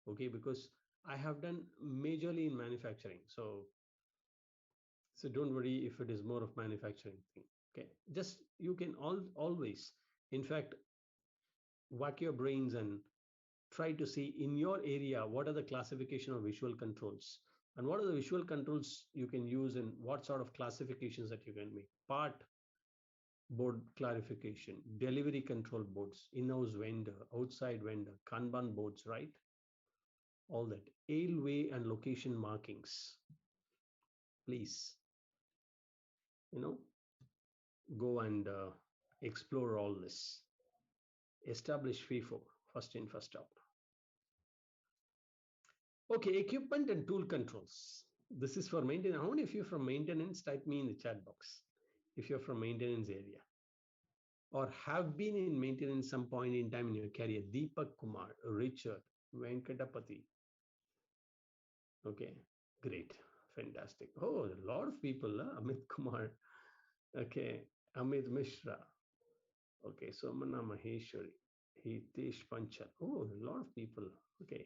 Okay, because I have done majorly in manufacturing. So don't worry if it is more of manufacturing thing. Okay, just you can always, in fact, whack your brains and try to see in your area what are the classification of visual controls and what are the visual controls you can use and what sort of classifications that you can make. Part board clarification, delivery control boards, in-house vendor, outside vendor, Kanban boards, right? All that. Aisle and location markings. Please, go and explore all this. Establish FIFO, first in, first out. Okay, equipment and tool controls. This is for maintenance. How many of you from maintenance? Type me in the chat box if you're from maintenance area or have been in maintenance some point in time in your career. Deepak Kumar, Richard, Venkatapati. Okay, great, fantastic. Oh, a lot of people, Amit Kumar. Okay, Amit Mishra. Okay, Somana Maheshwari, Hitesh Panchal. Oh, a lot of people. Okay.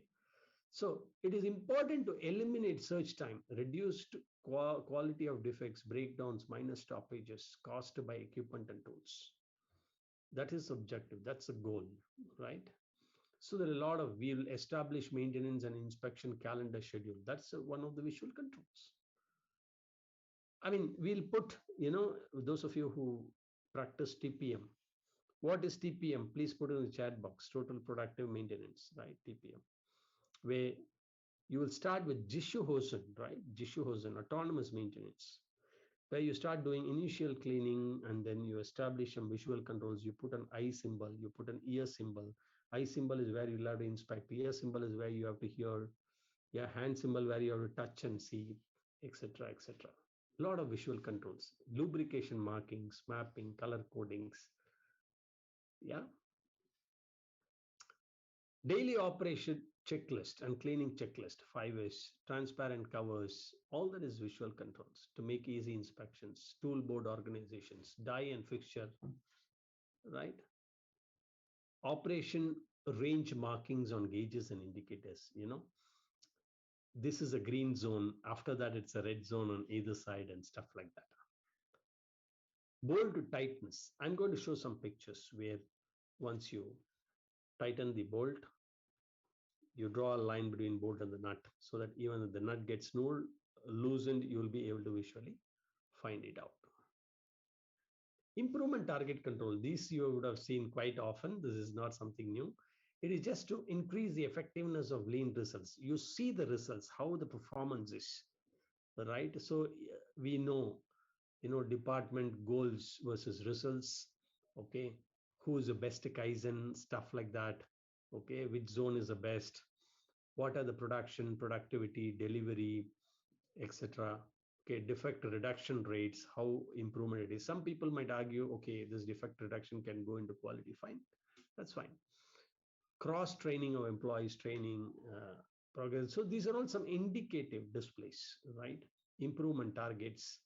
So it is important to eliminate search time, reduced quality of defects, breakdowns, minor stoppages caused by equipment and tools. That is objective. That's a goal, right? So there are a lot of, we'll establish maintenance and inspection calendar schedule. That's one of the visual controls. I mean, we'll put, those of you who practice TPM, what is TPM? Please put in the chat box, total productive maintenance, right? TPM, where you will start with Jishuhosen, right? Jishuhosen, autonomous maintenance, where you start doing initial cleaning and then you establish some visual controls. You put an eye symbol, you put an ear symbol. Eye symbol is where you'll have to inspect. Ear symbol is where you have to hear. Yeah, hand symbol where you have to touch and see, etc., etc. A lot of visual controls, lubrication markings, mapping, color codings. Yeah. Daily operation checklist and cleaning checklist, 5S, transparent covers, all that is visual controls to make easy inspections, tool board organizations, die and fixture, right? Operation range markings on gauges and indicators, this is a green zone. After that, it's a red zone on either side and stuff like that. Bolt to tightness. I'm going to show some pictures where once you tighten the bolt, you draw a line between bolt and the nut so that even if the nut gets loosened, you will be able to visually find it out. Improvement target control. These you would have seen quite often. This is not something new. It is just to increase the effectiveness of lean results. You see the results, how the performance is, right? So we know, department goals versus results, Okay, who is the best Kaizen, stuff like that. Okay, which zone is the best, what are the production, productivity, delivery, etc. Okay, defect reduction rates, how improvement it is. Some people might argue, okay, this defect reduction can go into quality. Fine, that's fine. Cross training of employees, training, progress. So these are all some indicative displays, right? Improvement targets.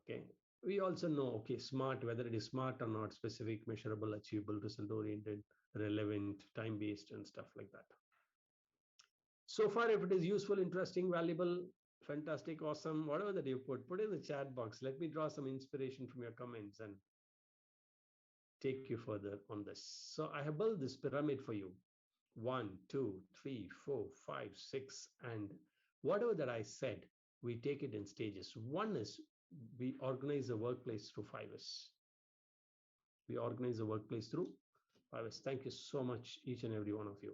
Okay. We also know, okay, smart, whether it is smart or not, specific, measurable, achievable, result oriented, relevant, time based, and stuff like that. So far, if it is useful, interesting, valuable, fantastic, awesome, whatever that you put in the chat box. Let me draw some inspiration from your comments and take you further on this. So I have built this pyramid for you. 1, 2, 3, 4, 5, 6, and whatever that I said, we take it in stages. One is we organize the workplace through 5S. We organize the workplace through 5S. Thank you so much, each and every one of you.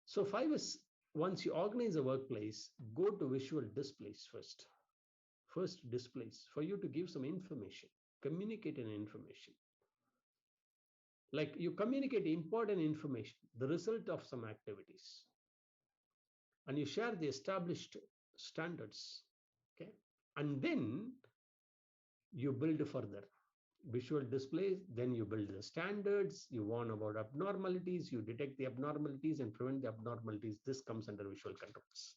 So 5S, once you organize the workplace, go to visual displays first. First displays for you to give some information, communicate an information. Like you communicate important information, the result of some activities, and you share the established standards. Okay, and then you build further visual displays, then you build the standards, you warn about abnormalities, you detect the abnormalities and prevent the abnormalities. This comes under visual controls.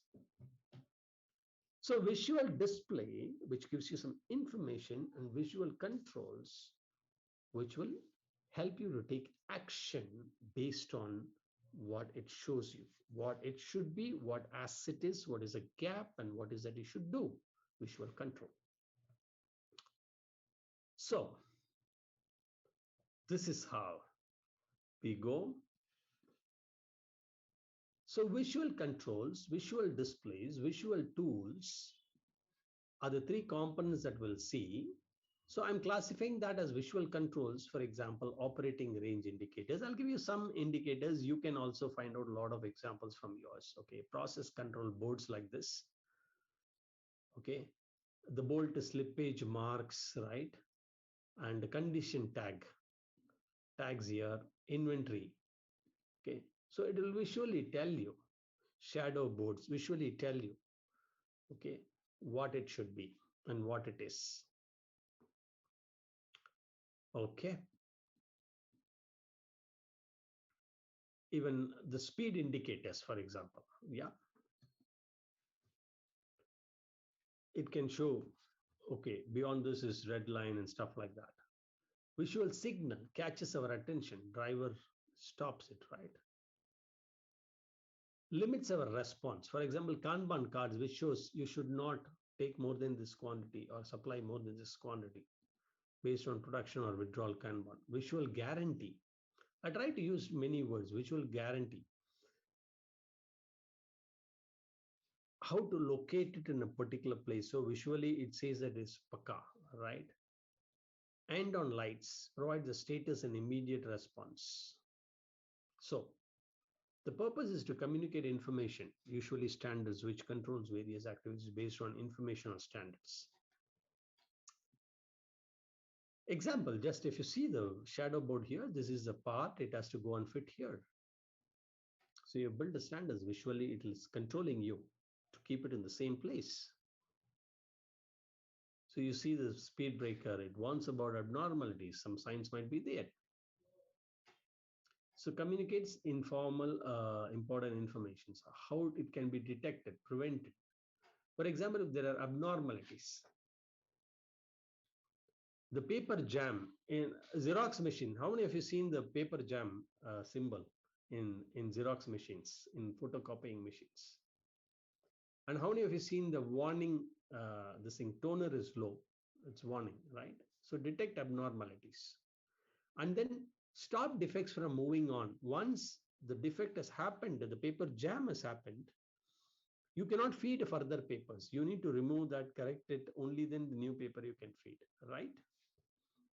So visual display, which gives you some information, and visual controls, which will help you to take action based on what it shows you, what it should be, what as it is, what is a gap, and what is that you should do. Visual control. So this is how we go. So visual controls, visual displays, visual tools are the three components that we'll see. So I'm classifying that as visual controls. For example, operating range indicators. I'll give you some indicators. You can also find out a lot of examples from yours. Okay, process control boards like this. Okay, the bolt slippage marks, right? And condition tags here, inventory. Okay, so it will visually tell you, shadow boards visually tell you, okay, what it should be and what it is. Okay, even the speed indicators, for example, yeah, it can show, okay, beyond this is red line and stuff like that. Visual signal catches our attention, driver stops it, right? Limits our response. For example, Kanban cards, which shows you should not take more than this quantity or supply more than this quantity based on production or withdrawal Kanban. Visual guarantee. I try to use many words. Visual guarantee. How to locate it in a particular place. So visually it says that it's Paka, right? And on lights, provide the status and immediate response. So the purpose is to communicate information, usually standards, which controls various activities based on information or standards. Example, just if you see the shadow board here, this is the part, it has to go and fit here. So you build the standards, visually it is controlling you to keep it in the same place. So you see the speed breaker, it warns about abnormalities, some signs might be there. So communicates informal, important information, so how it can be detected, prevented. For example, if there are abnormalities, the paper jam in Xerox machine, how many of you seen the paper jam symbol in Xerox machines, in photocopying machines? And how many of you seen the warning, this thing, toner is low, it's warning, right? So detect abnormalities. And then stop defects from moving on. Once the defect has happened, the paper jam has happened, you cannot feed further papers. You need to remove that, correct it, only then the new paper you can feed, right?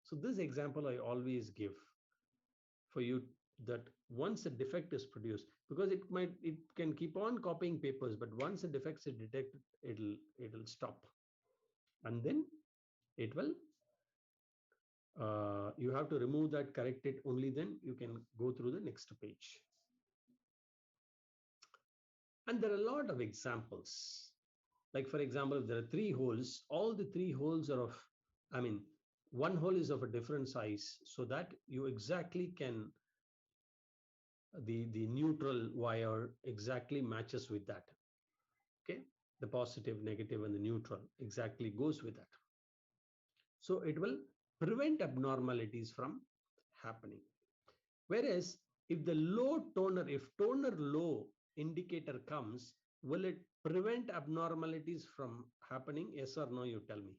So this example I always give for you, that once a defect is produced, because it can keep on copying papers, but once a defect is detected, it'll stop. And then it will You have to remove that, correct it, only then you can go through the next page. And there are a lot of examples. Like for example, if there are three holes, all the three holes are of, I mean, one hole is of a different size, so that you exactly can, the neutral wire exactly matches with that. Okay, the positive, negative, and the neutral exactly goes with that. So it will prevent abnormalities from happening. Whereas if the low toner, if toner low indicator comes, will it prevent abnormalities from happening? Yes or no, you tell me.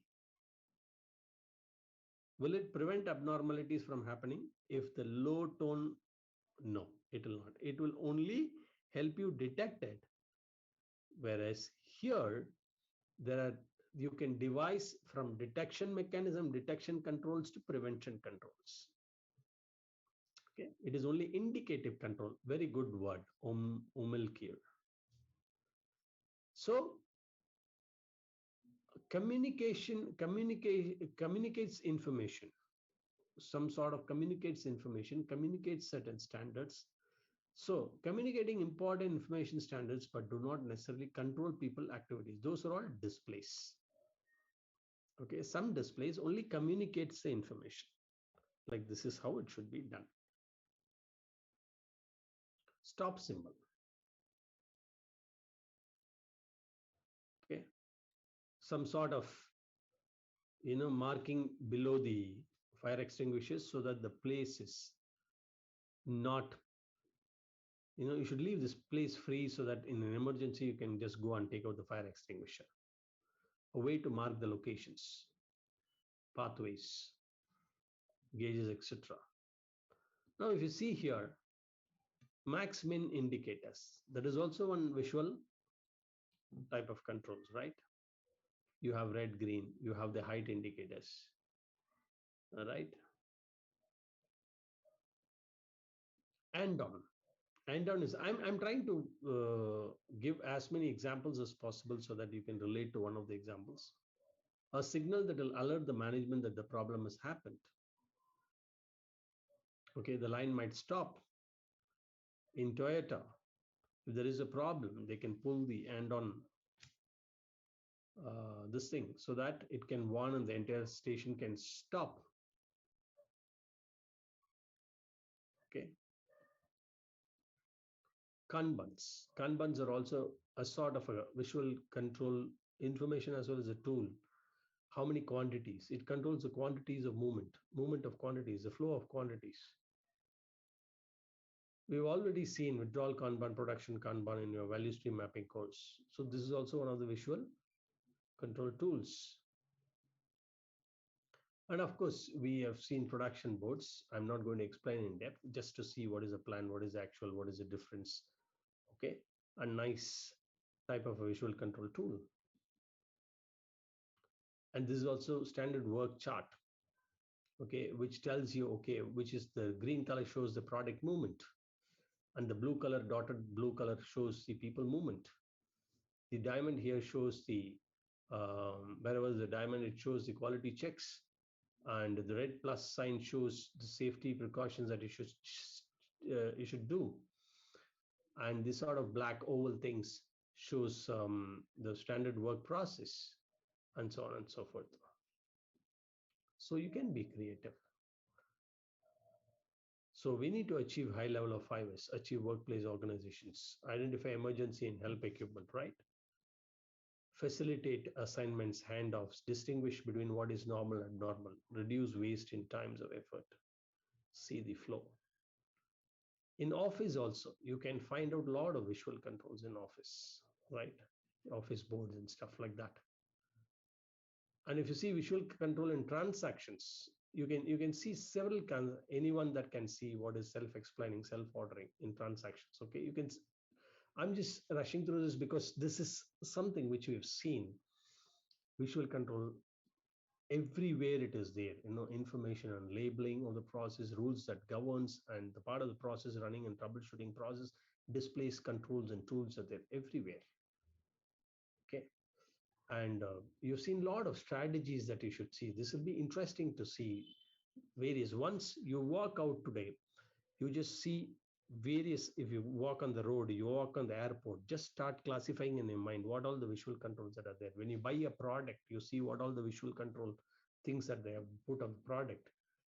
Will it prevent abnormalities from happening? If the low tone, no, it will not. It will only help you detect it. Whereas here, there are, you can devise from detection mechanism, detection controls to prevention controls. Okay, it is only indicative control. Very good word, Umilkir. So communicates information. Some sort of communicates information, communicates certain standards. So communicating important information standards, but do not necessarily control people activities. Those are all displays. Okay, some displays only communicates the information. Like this is how it should be done. Stop symbol. Okay, some sort of, marking below the fire extinguishers so that the place is not, you should leave this place free so that in an emergency you can just go and take out the fire extinguisher. A way to mark the locations, pathways, gauges, etc. Now, if you see here, max min indicators, that is also one visual type of controls, right? You have red, green, you have the height indicators, all right? And on. And on is, I'm trying to give as many examples as possible so that you can relate to one of the examples. A signal that will alert the management that the problem has happened. Okay, the line might stop. In Toyota, if there is a problem, they can pull the and on this thing so that it can warn and the entire station can stop. Okay. Kanbans. Kanbans are also a sort of a visual control information as well as a tool. How many quantities? It controls the quantities of movement of quantities, the flow of quantities. We've already seen withdrawal Kanban, production Kanban in your value stream mapping course. So this is also one of the visual control tools. And of course, we have seen production boards. I'm not going to explain in depth, just to see what is the plan, what is the actual, what is the difference. Okay, a nice type of a visual control tool. And this is also standard work chart, okay, which tells you, okay, which is the green color shows the product movement, and the blue color, dotted blue color shows the people movement. The diamond here shows the, wherever the diamond, it shows the quality checks, and the red plus sign shows the safety precautions that you should do. And this sort of black oval things shows the standard work process, and so on and so forth. So you can be creative. So we need to achieve high level of 5S, achieve workplace organizations, identify emergency and help equipment, right? Facilitate assignments, handoffs, distinguish between what is normal and normal, reduce waste in times of effort, see the flow. In office also, you can find out a lot of visual controls in office, right? Office boards and stuff like that. And if you see visual control in transactions, you can see several, anyone that can see what is self-explaining, self-ordering in transactions. Okay, you can, I'm just rushing through this because this is something which we've seen. Visual control, everywhere it is there, information on labeling of the process, rules that governs, and the part of the process running and troubleshooting process, displays, controls, and tools are there everywhere. Okay. And you've seen a lot of strategies that you should see. This will be interesting to see various. Once you walk out today, you just see various. If you walk on the road, you walk on the airport, just start classifying in your mind what all the visual controls that are there. When you buy a product, you see what all the visual control things that they have put on the product.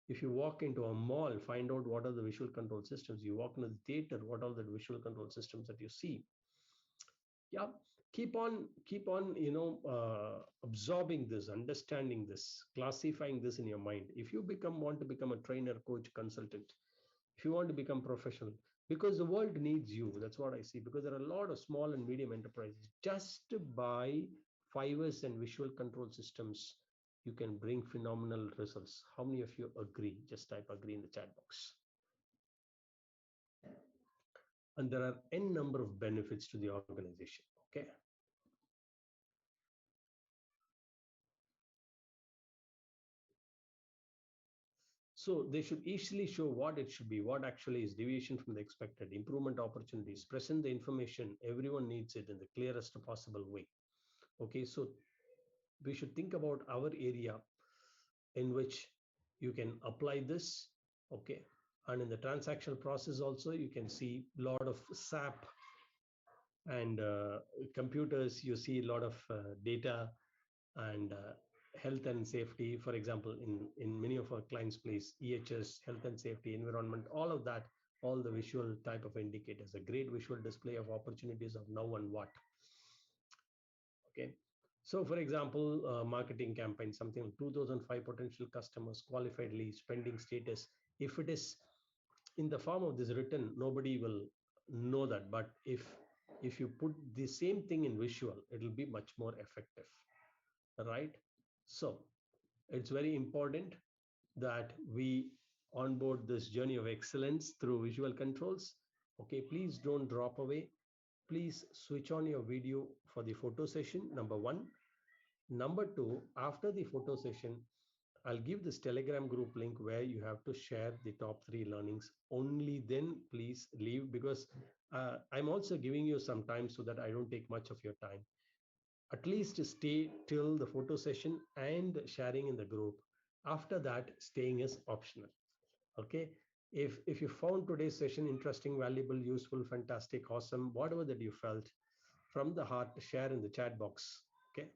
If you walk into a mall, find out what are the visual control systems. You walk into the theater, what are the visual control systems that you see. Yeah, keep on absorbing this, understanding this, classifying this in your mind. If you want to become a trainer, coach, consultant, if you want to become professional, because the world needs you. That's what I see, because there are a lot of small and medium enterprises. Just by fivers and visual control systems, you can bring phenomenal results. How many of you agree? Just type agree in the chat box. And there are n number of benefits to the organization. Okay. So they should easily show what it should be, what actually is deviation from the expected, improvement opportunities, present the information. Everyone needs it in the clearest possible way. Okay, so we should think about our area in which you can apply this. Okay, and in the transactional process also, you can see a lot of SAP and computers. You see a lot of data and health and safety. For example, in many of our clients place EHS, health and safety, environment, all of that, all the visual type of indicators, a great visual display of opportunities of now and what. Okay, so for example, marketing campaign, something like 2005 potential customers, qualified leads, pending status. If it is in the form of this written, nobody will know that. But if you put the same thing in visual, it will be much more effective, right? So it's very important that we onboard this journey of excellence through visual controls. Okay, please don't drop away. Please switch on your video for the photo session, number one. Number two, after the photo session, I'll give this Telegram group link where you have to share the top 3 learnings. Only then please leave, because I'm also giving you some time so that I don't take much of your time. At least stay till the photo session and sharing in the group. After that, staying is optional. Okay. If you found today's session interesting, valuable, useful, fantastic, awesome, whatever that you felt, from the heart, share in the chat box. Okay.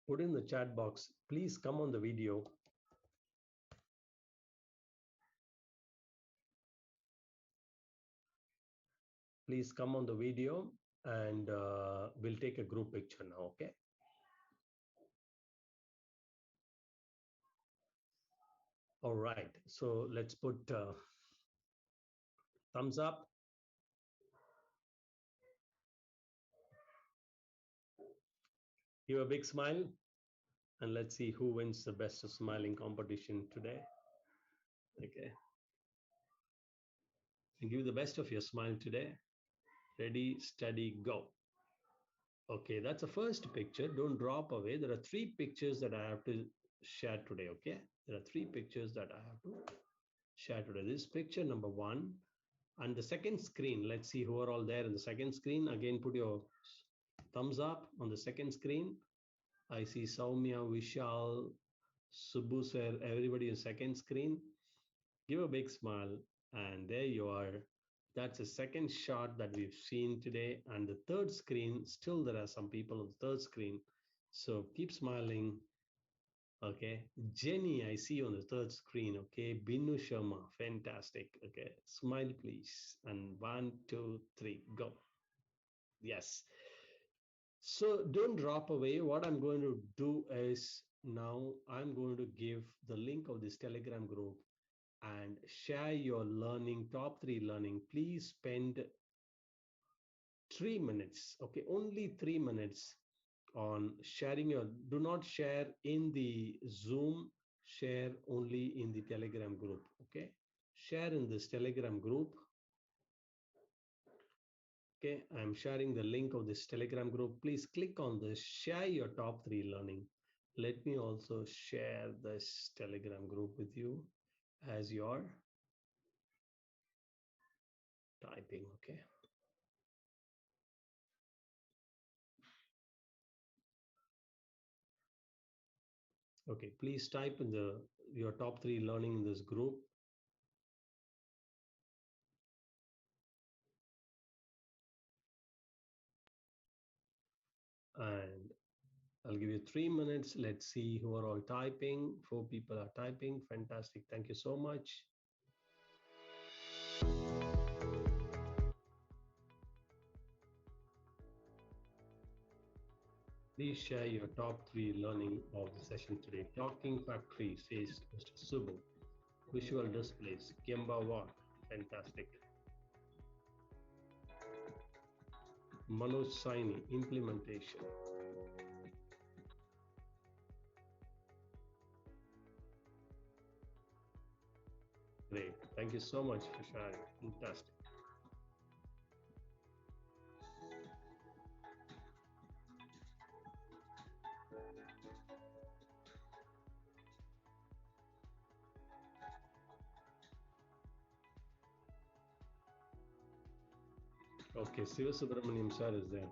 Put in the chat box. Please come on the video. Please come on the video, and we'll take a group picture now. Okay. All right. So let's put thumbs up. Give a big smile, and let's see who wins the best smiling competition today. Okay. And give the best of your smile today. Ready, steady, go. Okay, that's the first picture. Don't drop away. There are 3 pictures that I have to share today. Okay, there are 3 pictures that I have to share today. This picture number 1, and the second screen. Let's see who are all there in the second screen. Again, put your thumbs up on the second screen. I see Soumya, Vishal, Subbu sir, everybody in second screen. Give a big smile, and there you are. That's the second shot that we've seen today. And the third screen, still there are some people on the third screen. So keep smiling. Okay. Jenny, I see you on the third screen. Okay. Binu Sharma, fantastic. Okay. Smile, please. And 1, 2, 3, go. Yes. So don't drop away. What I'm going to do is now I'm going to give the link of this Telegram group and share your learning, top 3 learning. Please spend 3 minutes, okay, only 3 minutes on sharing your, do not share in the Zoom, share only in the Telegram group, okay? Share in this Telegram group. Okay, I'm sharing the link of this Telegram group. Please click on this, share your top 3 learning. Let me also share this Telegram group with you as you're typing, okay? Okay, please type in your top three learning in this group. And I'll give you 3 minutes. Let's see who are all typing. 4 people are typing. Fantastic. Thank you so much. Please share your top three learning of the session today. Talking Factory, says Mr. Subu. Visual displays, Gemba what? Fantastic. Manoj Saini, implementation. Great. Thank you so much for sharing. Fantastic. Okay, Siva Subramaniam sir is there.